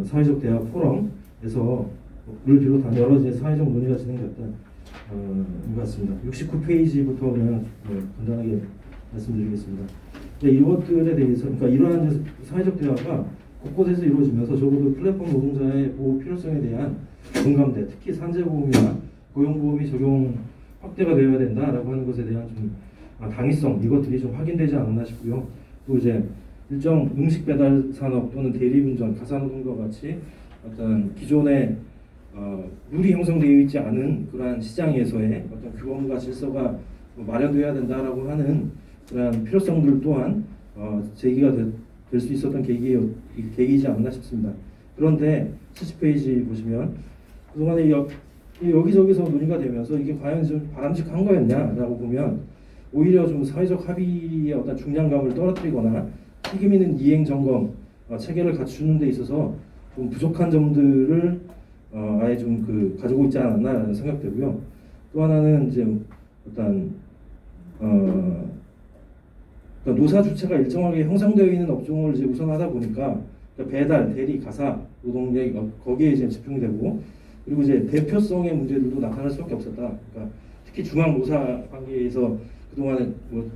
사회적 대화 포럼에서 를 비롯한 여러 이제 사회적 논의가 진행됐던 것 같습니다. 69페이지부터 그냥 간단하게 말씀드리겠습니다. 이것들에 대해서 그러니까 이러한 사회적 대화가 곳곳에서 이루어지면서 적어도 플랫폼 노동자의 보호 필요성에 대한 공감대, 특히 산재보험이나 고용보험이 적용 확대가 되어야 된다라고 하는 것에 대한 좀 당위성 이것들이 좀 확인되지 않았나 싶고요. 또 이제 일정 음식 배달 산업 또는 대리운전, 가사노동과 같이 어떤 기존의 룰이 형성되어 있지 않은 그러한 시장에서의 어떤 규범과 질서가 마련되어야 된다라고 하는 그러한 필요성들 또한 제기가 될 수 있었던 계기이지 않나 싶습니다. 그런데 70페이지 보시면 그동안에 여기저기서 논의가 되면서 이게 과연 좀 바람직한 거였냐라고 보면 오히려 좀 사회적 합의의 어떤 중량감을 떨어뜨리거나 책임 있는 이행 점검 체계를 갖추는 데 있어서 좀 부족한 점들을 아예 좀 가지고 있지 않았나라는 생각되고요. 또 하나는 이제 어떤 그러니까 노사 주체가 일정하게 형성되어 있는 업종을 이제 우선하다 보니까 그러니까 배달, 대리, 가사 노동력이 거기에 이제 집중이 되고 그리고 이제 대표성의 문제들도 나타날 수밖에 없었다. 그러니까 특히 중앙 노사 관계에서 그동안에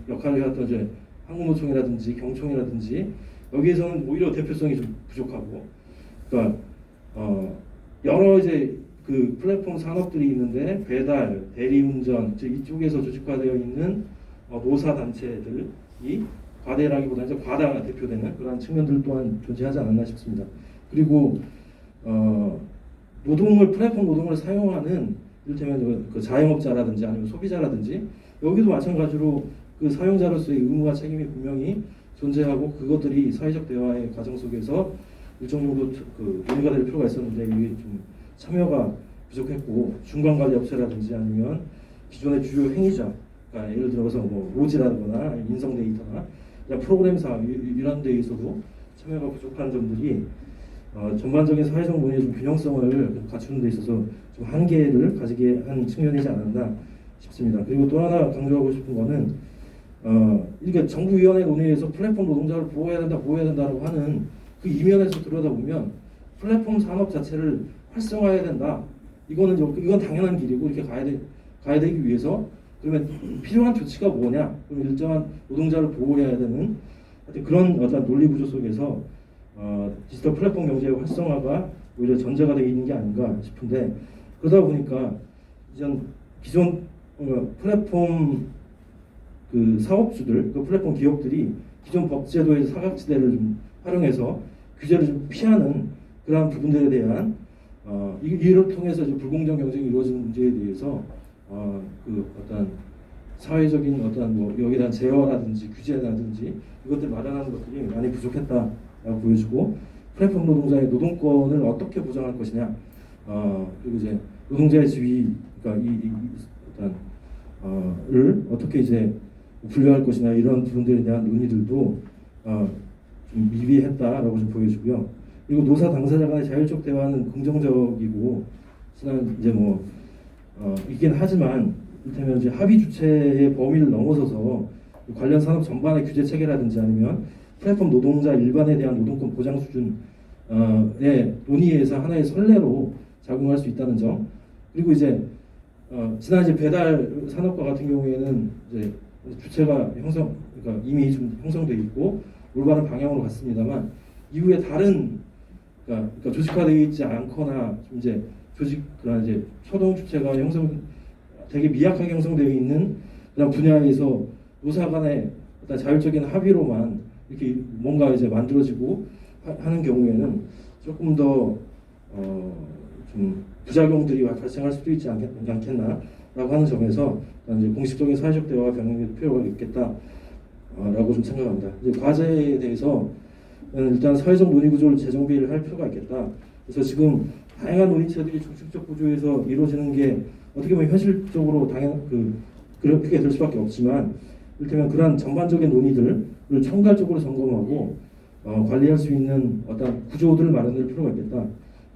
역할을 해왔던 이제 한국노총이라든지 경총이라든지 여기에서는 오히려 대표성이 좀 부족하고 그러니까 여러 이제 플랫폼 산업들이 있는데 배달, 대리운전 이쪽에서 조직화되어 있는 노사 단체들이 과대라기보다는 이제 과다가 대표되는 그런 측면들 또한 존재하지 않았나 싶습니다. 그리고 플랫폼 노동을 사용하는 이를테면 자영업자라든지 아니면 소비자라든지 여기도 마찬가지로 사용자로서의 의무와 책임이 분명히 존재하고 그것들이 사회적 대화의 과정 속에서 일정 정도 논의가 될 필요가 있었는데 이게 좀 참여가 부족했고 중간 관리 업체라든지 아니면 기존의 주요 행위자, 그러니까 예를 들어서 뭐 로지라거나 인성 데이터나 이런 프로그램사 이런 데에서도 참여가 부족한 점들이 전반적인 사회적 논의의 좀 균형성을 갖추는 데 있어서 좀 한계를 가지게 한 측면이지 않았나 싶습니다. 그리고 또 하나 강조하고 싶은 거는 이게 정부위원회 논의에서 플랫폼 노동자를 보호해야 된다라고 하는 그 이면에서 들여다보면 플랫폼 산업 자체를 활성화해야 된다. 이건 당연한 길이고 이렇게 가야 되기 위해서 그러면 필요한 조치가 뭐냐? 그럼 일정한 노동자를 보호해야 되는 하여튼 그런 어떤 논리 구조 속에서 디지털 플랫폼 경제의 활성화가 오히려 전제가 되어 있는 게 아닌가 싶은데 그러다 보니까 이전 기존 플랫폼 그 사업주들, 그 플랫폼 기업들이 기존 법제도의 사각지대를 좀 활용해서 규제를 좀 피하는 그러한 부분들에 대한 이를 통해서 이제 불공정 경쟁이 이루어지는 문제에 대해서 그 어떤 사회적인 어떤 뭐 여기에 대한 제어라든지 규제라든지 이것들 마련하는 것들이 많이 부족했다라고 보여지고 플랫폼 노동자의 노동권을 어떻게 보장할 것이냐 그리고 이제 노동자의 지위 그러니까 이 어떤 를 어떻게 이제 분류할 것이냐 이런 부분들에 대한 논의들도 좀 미비했다라고 좀 보여지고요. 그리고 노사 당사자 간의 자율적 대화는 긍정적이고 이제 뭐 있긴 하지만 이를테면 이제 합의 주체의 범위를 넘어서서 관련 산업 전반의 규제 체계라든지 아니면 플랫폼 노동자 일반에 대한 노동권 보장 수준의 논의에서 하나의 선례로 작용할 수 있다는 점. 그리고 이제 지난 이제 배달 산업과 같은 경우에는 이제 주체가 그러니까 이미 좀 형성돼 있고 올바른 방향으로 갔습니다만 이후에 다른 그러니까 조직화되어 있지 않거나 좀 이제 그런 이제 초동 주체가 되게 미약하게 형성되어 있는 그런 분야에서 노사 간의 어떤 자율적인 합의로만 이렇게 뭔가 이제 만들어지고 하는 경우에는 조금 더 좀 부작용들이 발생할 수도 있지 않겠나라고 하는 점에서 이제 공식적인 사회적 대화가 병행될 필요가 있겠다라고 좀 생각합니다. 이제 과제에 대해서 일단 사회적 논의 구조를 재정비를 할 필요가 있겠다. 그래서 지금 다양한 논의체들이 중식적 구조에서 이루어지는 게 어떻게 보면 현실적으로 그렇게 될 수밖에 없지만 이를테면 그러한 전반적인 논의들을 총괄적으로 점검하고 관리할 수 있는 어떤 구조들을 마련할 필요가 있겠다.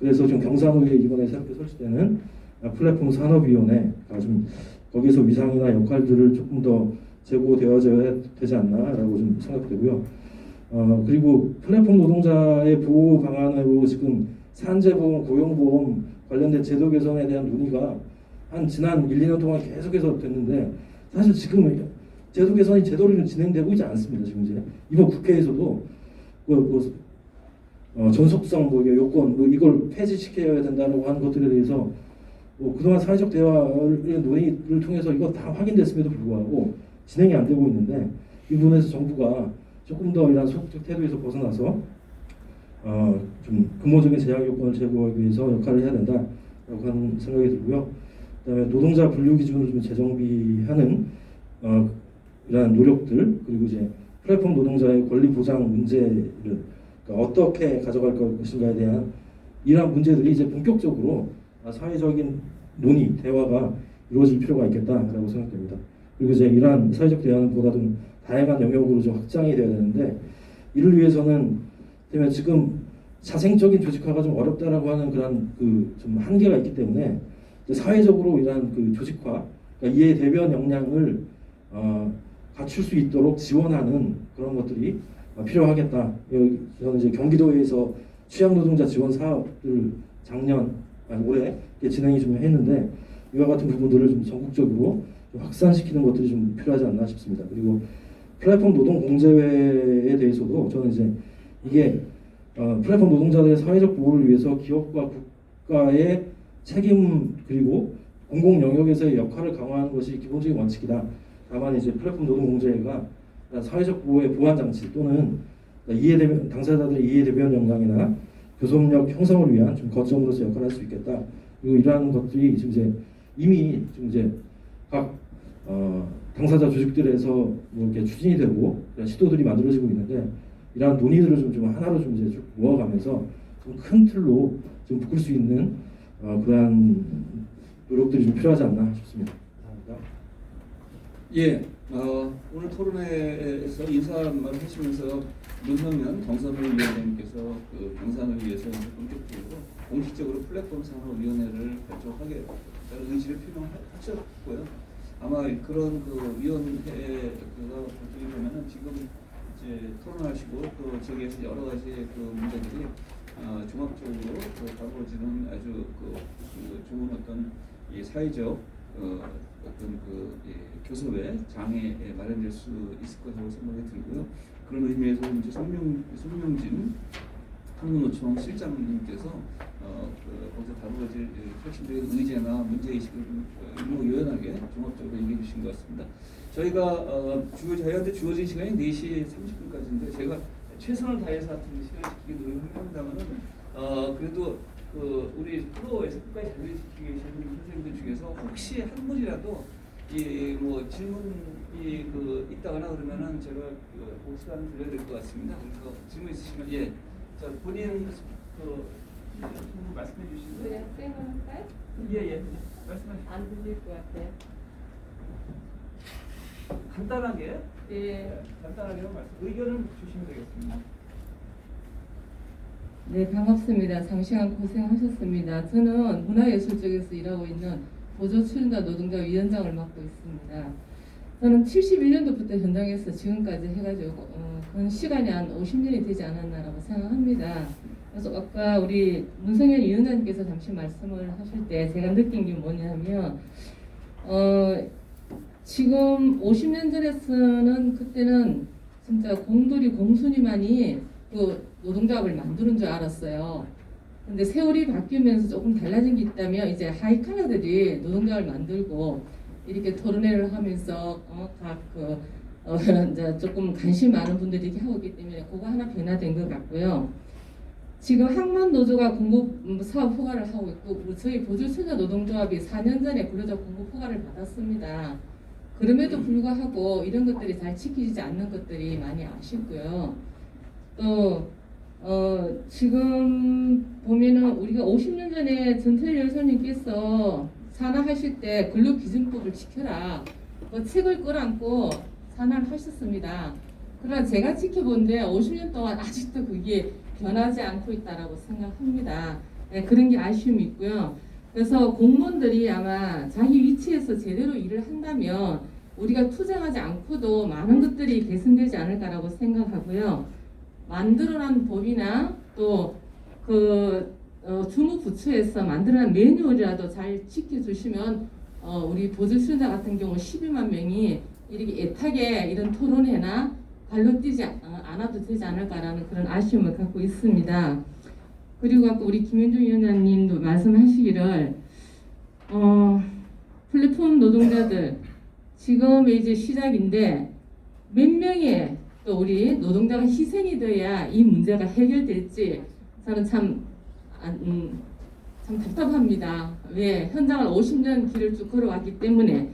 그래서 좀 경사노위에 이번에 새롭게 설치되는 플랫폼 산업위원회가 좀 거기서 위상이나 역할들을 조금 더 제고되어져야 되지 않나라고 좀 생각되고요. 그리고 플랫폼 노동자의 보호 방안으로 지금 산재보험, 고용보험 관련된 제도 개선에 대한 논의가 한 지난 1, 2년 동안 계속해서 됐는데 사실 지금 제도 개선이 제대로 진행되고 있지 않습니다. 지금 이제 이번 국회에서도 전속성 요건 이걸 폐지시켜야 된다고 하는 것들에 대해서 그동안 사회적 대화의 논의를 통해서 이거 다 확인됐음에도 불구하고 진행이 안 되고 있는데 이 부분에서 정부가 조금 더 이런 소극적 태도에서 벗어나서 좀 근본적인 제약 요건을 제고하기 위해서 역할을 해야 된다라고 하는 생각이 들고요. 그다음에 노동자 분류 기준을 좀 재정비하는 이러한 노력들 그리고 이제 플랫폼 노동자의 권리 보장 문제를 그러니까 어떻게 가져갈 것인가에 대한 이러한 문제들이 이제 본격적으로 사회적인 논의 대화가 이루어질 필요가 있겠다라고 생각됩니다. 그리고 이제 이러한 사회적 대화는 보다 좀 다양한 영역으로 좀 확장이 되어야 되는데 이를 위해서는 지금 자생적인 조직화가 좀 어렵다라고 하는 그런 좀 한계가 있기 때문에 사회적으로 이러한 조직화, 그러니까 이해 대변 역량을 갖출 수 있도록 지원하는 그런 것들이 필요하겠다. 저는 이제 경기도에서 취약노동자 지원 사업을 올해 진행이 좀 했는데 이와 같은 부분들을 좀 전국적으로 좀 확산시키는 것들이 좀 필요하지 않나 싶습니다. 그리고 플랫폼 노동 공제회에 대해서도 저는 이제 이게 플랫폼 노동자들의 사회적 보호를 위해서 기업과 국가의 책임 그리고 공공 영역에서의 역할을 강화하는 것이 기본적인 원칙이다. 다만 이제 플랫폼 노동 공제회가 사회적 보호의 보완 장치 또는 당사자들의 이해 대변 역량이나 교섭력 형성을 위한 좀 거점으로서 역할을 할 수 있겠다. 그리고 이러한 것들이 지금 이제 이미 지금 이제 각 당사자 조직들에서 뭐 이렇게 추진이 되고 시도들이 만들어지고 있는데 이러한 논의들을 좀 하나로 좀 이제 쭉 모아가면서 좀 큰 틀로 좀 묶을 수 있는 그러한 노력들이 좀 필요하지 않나 싶습니다. 감사합니다. 예, 오늘 토론회에서 인사말 하시면서 문성현 경선위원장님께서 그 경산을 위해서 본격적으로 공식적으로 플랫폼 산업위원회를 발족하게 라는 의지를 표명하셨고요. 아마 그런 그 위원회가 발족이 되면은 지금 이제 토론하시고 또 저기에서 여러 가지 그 문제들이 종합적으로 다루어지는 아주 그 좋은 어떤 이 사회적 어떤 그 교섭의 장에 마련될 수 있을 것이라고 생각이 들고요. 그런 의미에서 이제 손명진 한국노총 실장님께서 거기서 다루어질 혁신적인 의제나 문제의식을 일목요연하게 종합적으로 얘기해 주신 것 같습니다. 저희가 저희한테 주어진 시간이 4시 30분까지인데 제가 최선을 다해서 하여튼 시간을 지키기 노력합니다만은 그래도 우리 프로에서 끝까지 자리를 지키고 계시는 선생님들 중에서 혹시 한 분이라도 뭐 질문이 있다거나 그러면은 제가 시간 드려야 될 것 같습니다. 그래서 질문 있으시면 자 본인 말씀해 주시면 그냥 쌩을 할까요? 예 말씀하시죠. 안 들릴 것 같아요. 간단하게 네. 의견을 주시면 되겠습니다. 네, 반갑습니다. 장시간 고생하셨습니다. 저는 문화예술 쪽에서 일하고 있는 보조출연자 노동자 위원장을 맡고 있습니다. 저는 71년도부터 현장에서 지금까지 해가지고 그런 시간이 한 50년이 되지 않았나라고 생각합니다. 그래서 아까 우리 문성현 위원장님께서 잠시 말씀을 하실 때 제가 느낀 게 뭐냐면 지금 50년 전에서는 그때는 진짜 공돌이 공순이만이 그 노동조합을 만드는 줄 알았어요. 근데 세월이 바뀌면서 조금 달라진 게 있다면 이제 하이칼라들이 노동조합을 만들고 이렇게 토론회를 하면서 이제 조금 관심 많은 분들이 이렇게 하고 있기 때문에 그거 하나 변화된 것 같고요. 지금 항만 노조가 공급 사업 허가를 하고 있고 저희 보조출연자 노동조합이 4년 전에 근로자 공급 허가를 받았습니다. 그럼에도 불구하고 이런 것들이 잘 지켜지지 않는 것들이 많이 아쉽고요. 또 지금 보면은 우리가 50년 전에 전태일 여사님께서 산하하실 때 근로기준법을 지켜라 그 책을 끌어안고 산하를 하셨습니다. 그러나 제가 지켜본데 50년 동안 아직도 그게 변하지 않고 있다라고 생각합니다. 네, 그런 게 아쉬움이 있고요. 그래서 공무원들이 아마 자기 위치에서 제대로 일을 한다면 우리가 투쟁하지 않고도 많은 것들이 개선되지 않을까라고 생각하고요. 만들어난 법이나 또 주무부처에서 만들어난 매뉴얼이라도 잘 지켜주시면 우리 보조출연자 같은 경우 12만 명이 이렇게 애타게 이런 토론회나 발로 뛰지 않아도 되지 않을까라는 그런 아쉬움을 갖고 있습니다. 그리고 아까 우리 김현중 위원장님도 말씀하시기를 플랫폼 노동자들 지금 이제 시작인데 몇 명의 또 우리 노동자가 희생이 돼야 이 문제가 해결될지 저는 참 답답합니다. 왜? 현장을 50년 길을 쭉 걸어왔기 때문에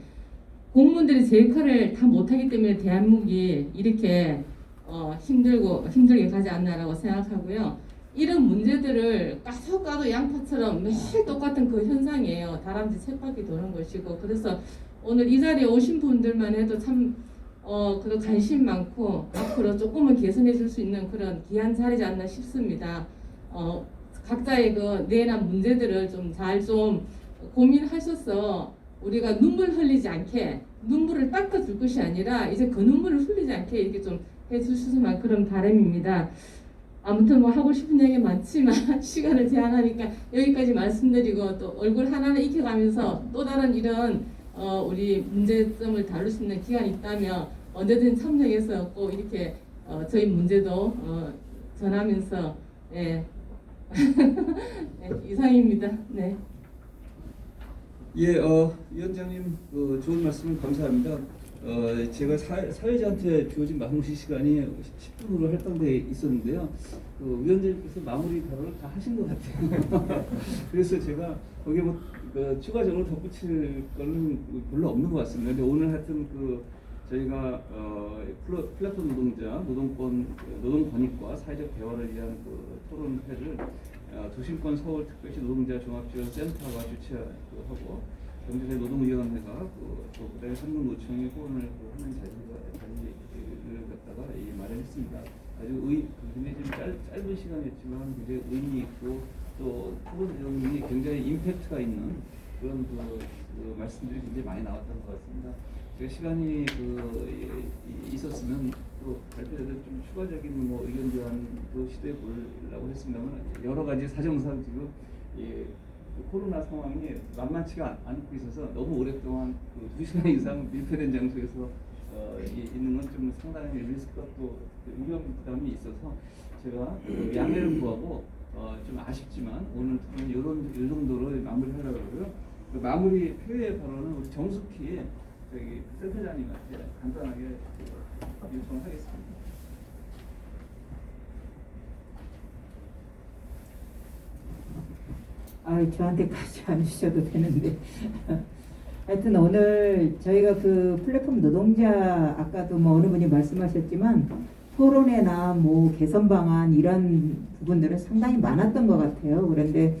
공무원들이 제 역할을 다 못하기 때문에 대한민국이 이렇게 힘들게 가지 않나라고 생각하고요. 이런 문제들을 까도 양파처럼 매일 똑같은 그 현상이에요. 다람쥐 쳇바퀴 도는 것이고 그래서 오늘 이 자리에 오신 분들만 해도 참 그런 관심 많고 앞으로 조금은 개선해 줄 수 있는 그런 귀한 자리지 않나 싶습니다. 각자의 그 내란 문제들을 좀 잘 좀 고민하셔서 우리가 눈물 흘리지 않게 눈물을 닦아줄 것이 아니라 이제 그 눈물을 흘리지 않게 이렇게 좀 해주시면 그런 바람입니다. 아무튼 뭐 하고 싶은 얘기 많지만 시간을 제한하니까 여기까지 말씀드리고 또 얼굴 하나하나 익혀가면서 또 다른 이런 우리 문제점을 다룰 수 있는 기간이 있다면 언제든 참여해서 꼭 이렇게 저희 문제도 전하면서 네. 이상입니다. 네. 위원장님 좋은 말씀 감사합니다. 제가 사회자한테 주어진 마무리 시간이 10분으로 할당돼 있었는데요. 위원장님께서 마무리 발언을 다 하신 것 같아요. 그래서 제가 거기에 추가적으로 덧붙일 거는 별로 없는 것 같습니다. 근데 오늘 하여튼 저희가 플랫폼 노동자, 노동권익과 사회적 대화를 위한 그 토론회를 도심권 서울특별시 노동자 종합지원센터가 주최하고 경제대 노동위원회가 그다음에 한국노총이 후원을 하는 자리를 갖다가 마련했습니다. 아주 굉장히 좀 짧은 시간이었지만 굉장히 의미 있고 또 토론 내용이 굉장히 임팩트가 있는 그런 그 말씀들이 굉장히 많이 나왔던 것 같습니다. 제가 시간이 있었으면 또 발표자들 좀 추가적인 뭐 의견 교환도 시도해 보려고 했습니다만 여러 가지 사정상 지금 코로나 상황이 만만치가 않고 있어서 너무 오랫동안 2시간 이상 밀폐된 장소에서 있는 건 좀 상당히 리스크가 또 위험 부담이 있어서 제가 양해를 구하고 좀 아쉽지만 오늘 이 정도로 마무리하려고 하고요. 마무리 표의 발언은 우리 정숙희 저기 센터장님한테 간단하게 요청하겠습니다. 저한테까지 안 주셔도 되는데 하여튼 오늘 저희가 그 플랫폼 노동자 아까도 뭐 어느 분이 말씀하셨지만 토론회나 뭐 개선 방안 이런 부분들은 상당히 많았던 것 같아요. 그런데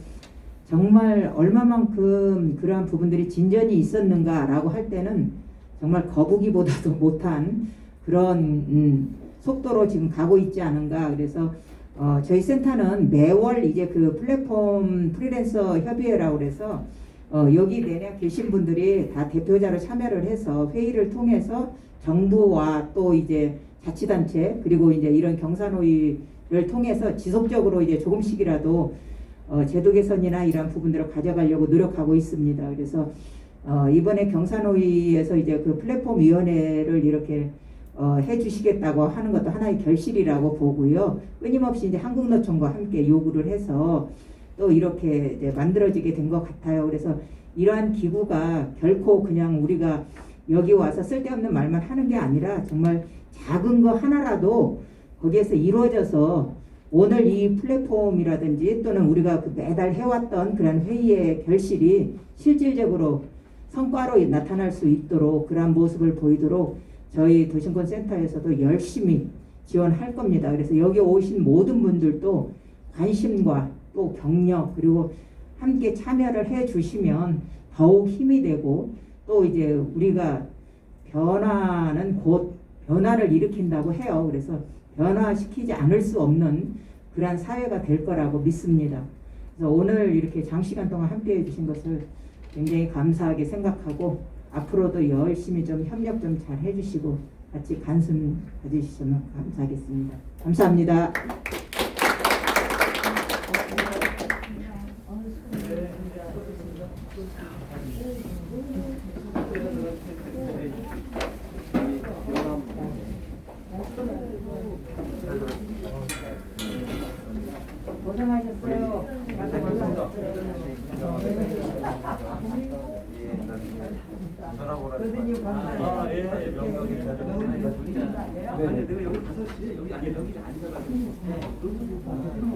정말 얼마만큼 그러한 부분들이 진전이 있었는가라고 할 때는 정말 거북이보다도 못한 그런 속도로 지금 가고 있지 않은가. 그래서 저희 센터는 매월 이제 그 플랫폼 프리랜서 협의회라고 그래서 여기 내내 계신 분들이 다 대표자로 참여를 해서 회의를 통해서 정부와 또 이제 자치단체 그리고 이제 이런 경사노위를 통해서 지속적으로 이제 조금씩이라도 제도 개선이나 이런 부분들을 가져가려고 노력하고 있습니다. 그래서 이번에 경사노위에서 이제 그 플랫폼 위원회를 이렇게 해주시겠다고 하는 것도 하나의 결실이라고 보고요. 끊임없이 이제 한국노총과 함께 요구를 해서 또 이렇게 이제 만들어지게 된 것 같아요. 그래서 이러한 기구가 결코 그냥 우리가 여기 와서 쓸데없는 말만 하는 게 아니라 정말 작은 거 하나라도 거기에서 이루어져서 오늘 이 플랫폼이라든지 또는 우리가 그 매달 해왔던 그런 회의의 결실이 실질적으로 성과로 나타날 수 있도록 그러한 모습을 보이도록 저희 도심권센터에서도 열심히 지원할 겁니다. 그래서 여기 오신 모든 분들도 관심과 또 격려 그리고 함께 참여를 해 주시면 더욱 힘이 되고 또 이제 우리가 변화는 곧 변화를 일으킨다고 해요. 그래서 변화시키지 않을 수 없는 그러한 사회가 될 거라고 믿습니다. 그래서 오늘 이렇게 장시간 동안 함께 해주신 것을 굉장히 감사하게 생각하고 앞으로도 열심히 좀 협력 좀 잘 해주시고 같이 관심 가지시면 감사하겠습니다. 감사합니다. 고생하셨어요. 교수님 감사합니다. 내가 여기 5시에 여기 앉아가지고 너무 감사합니다.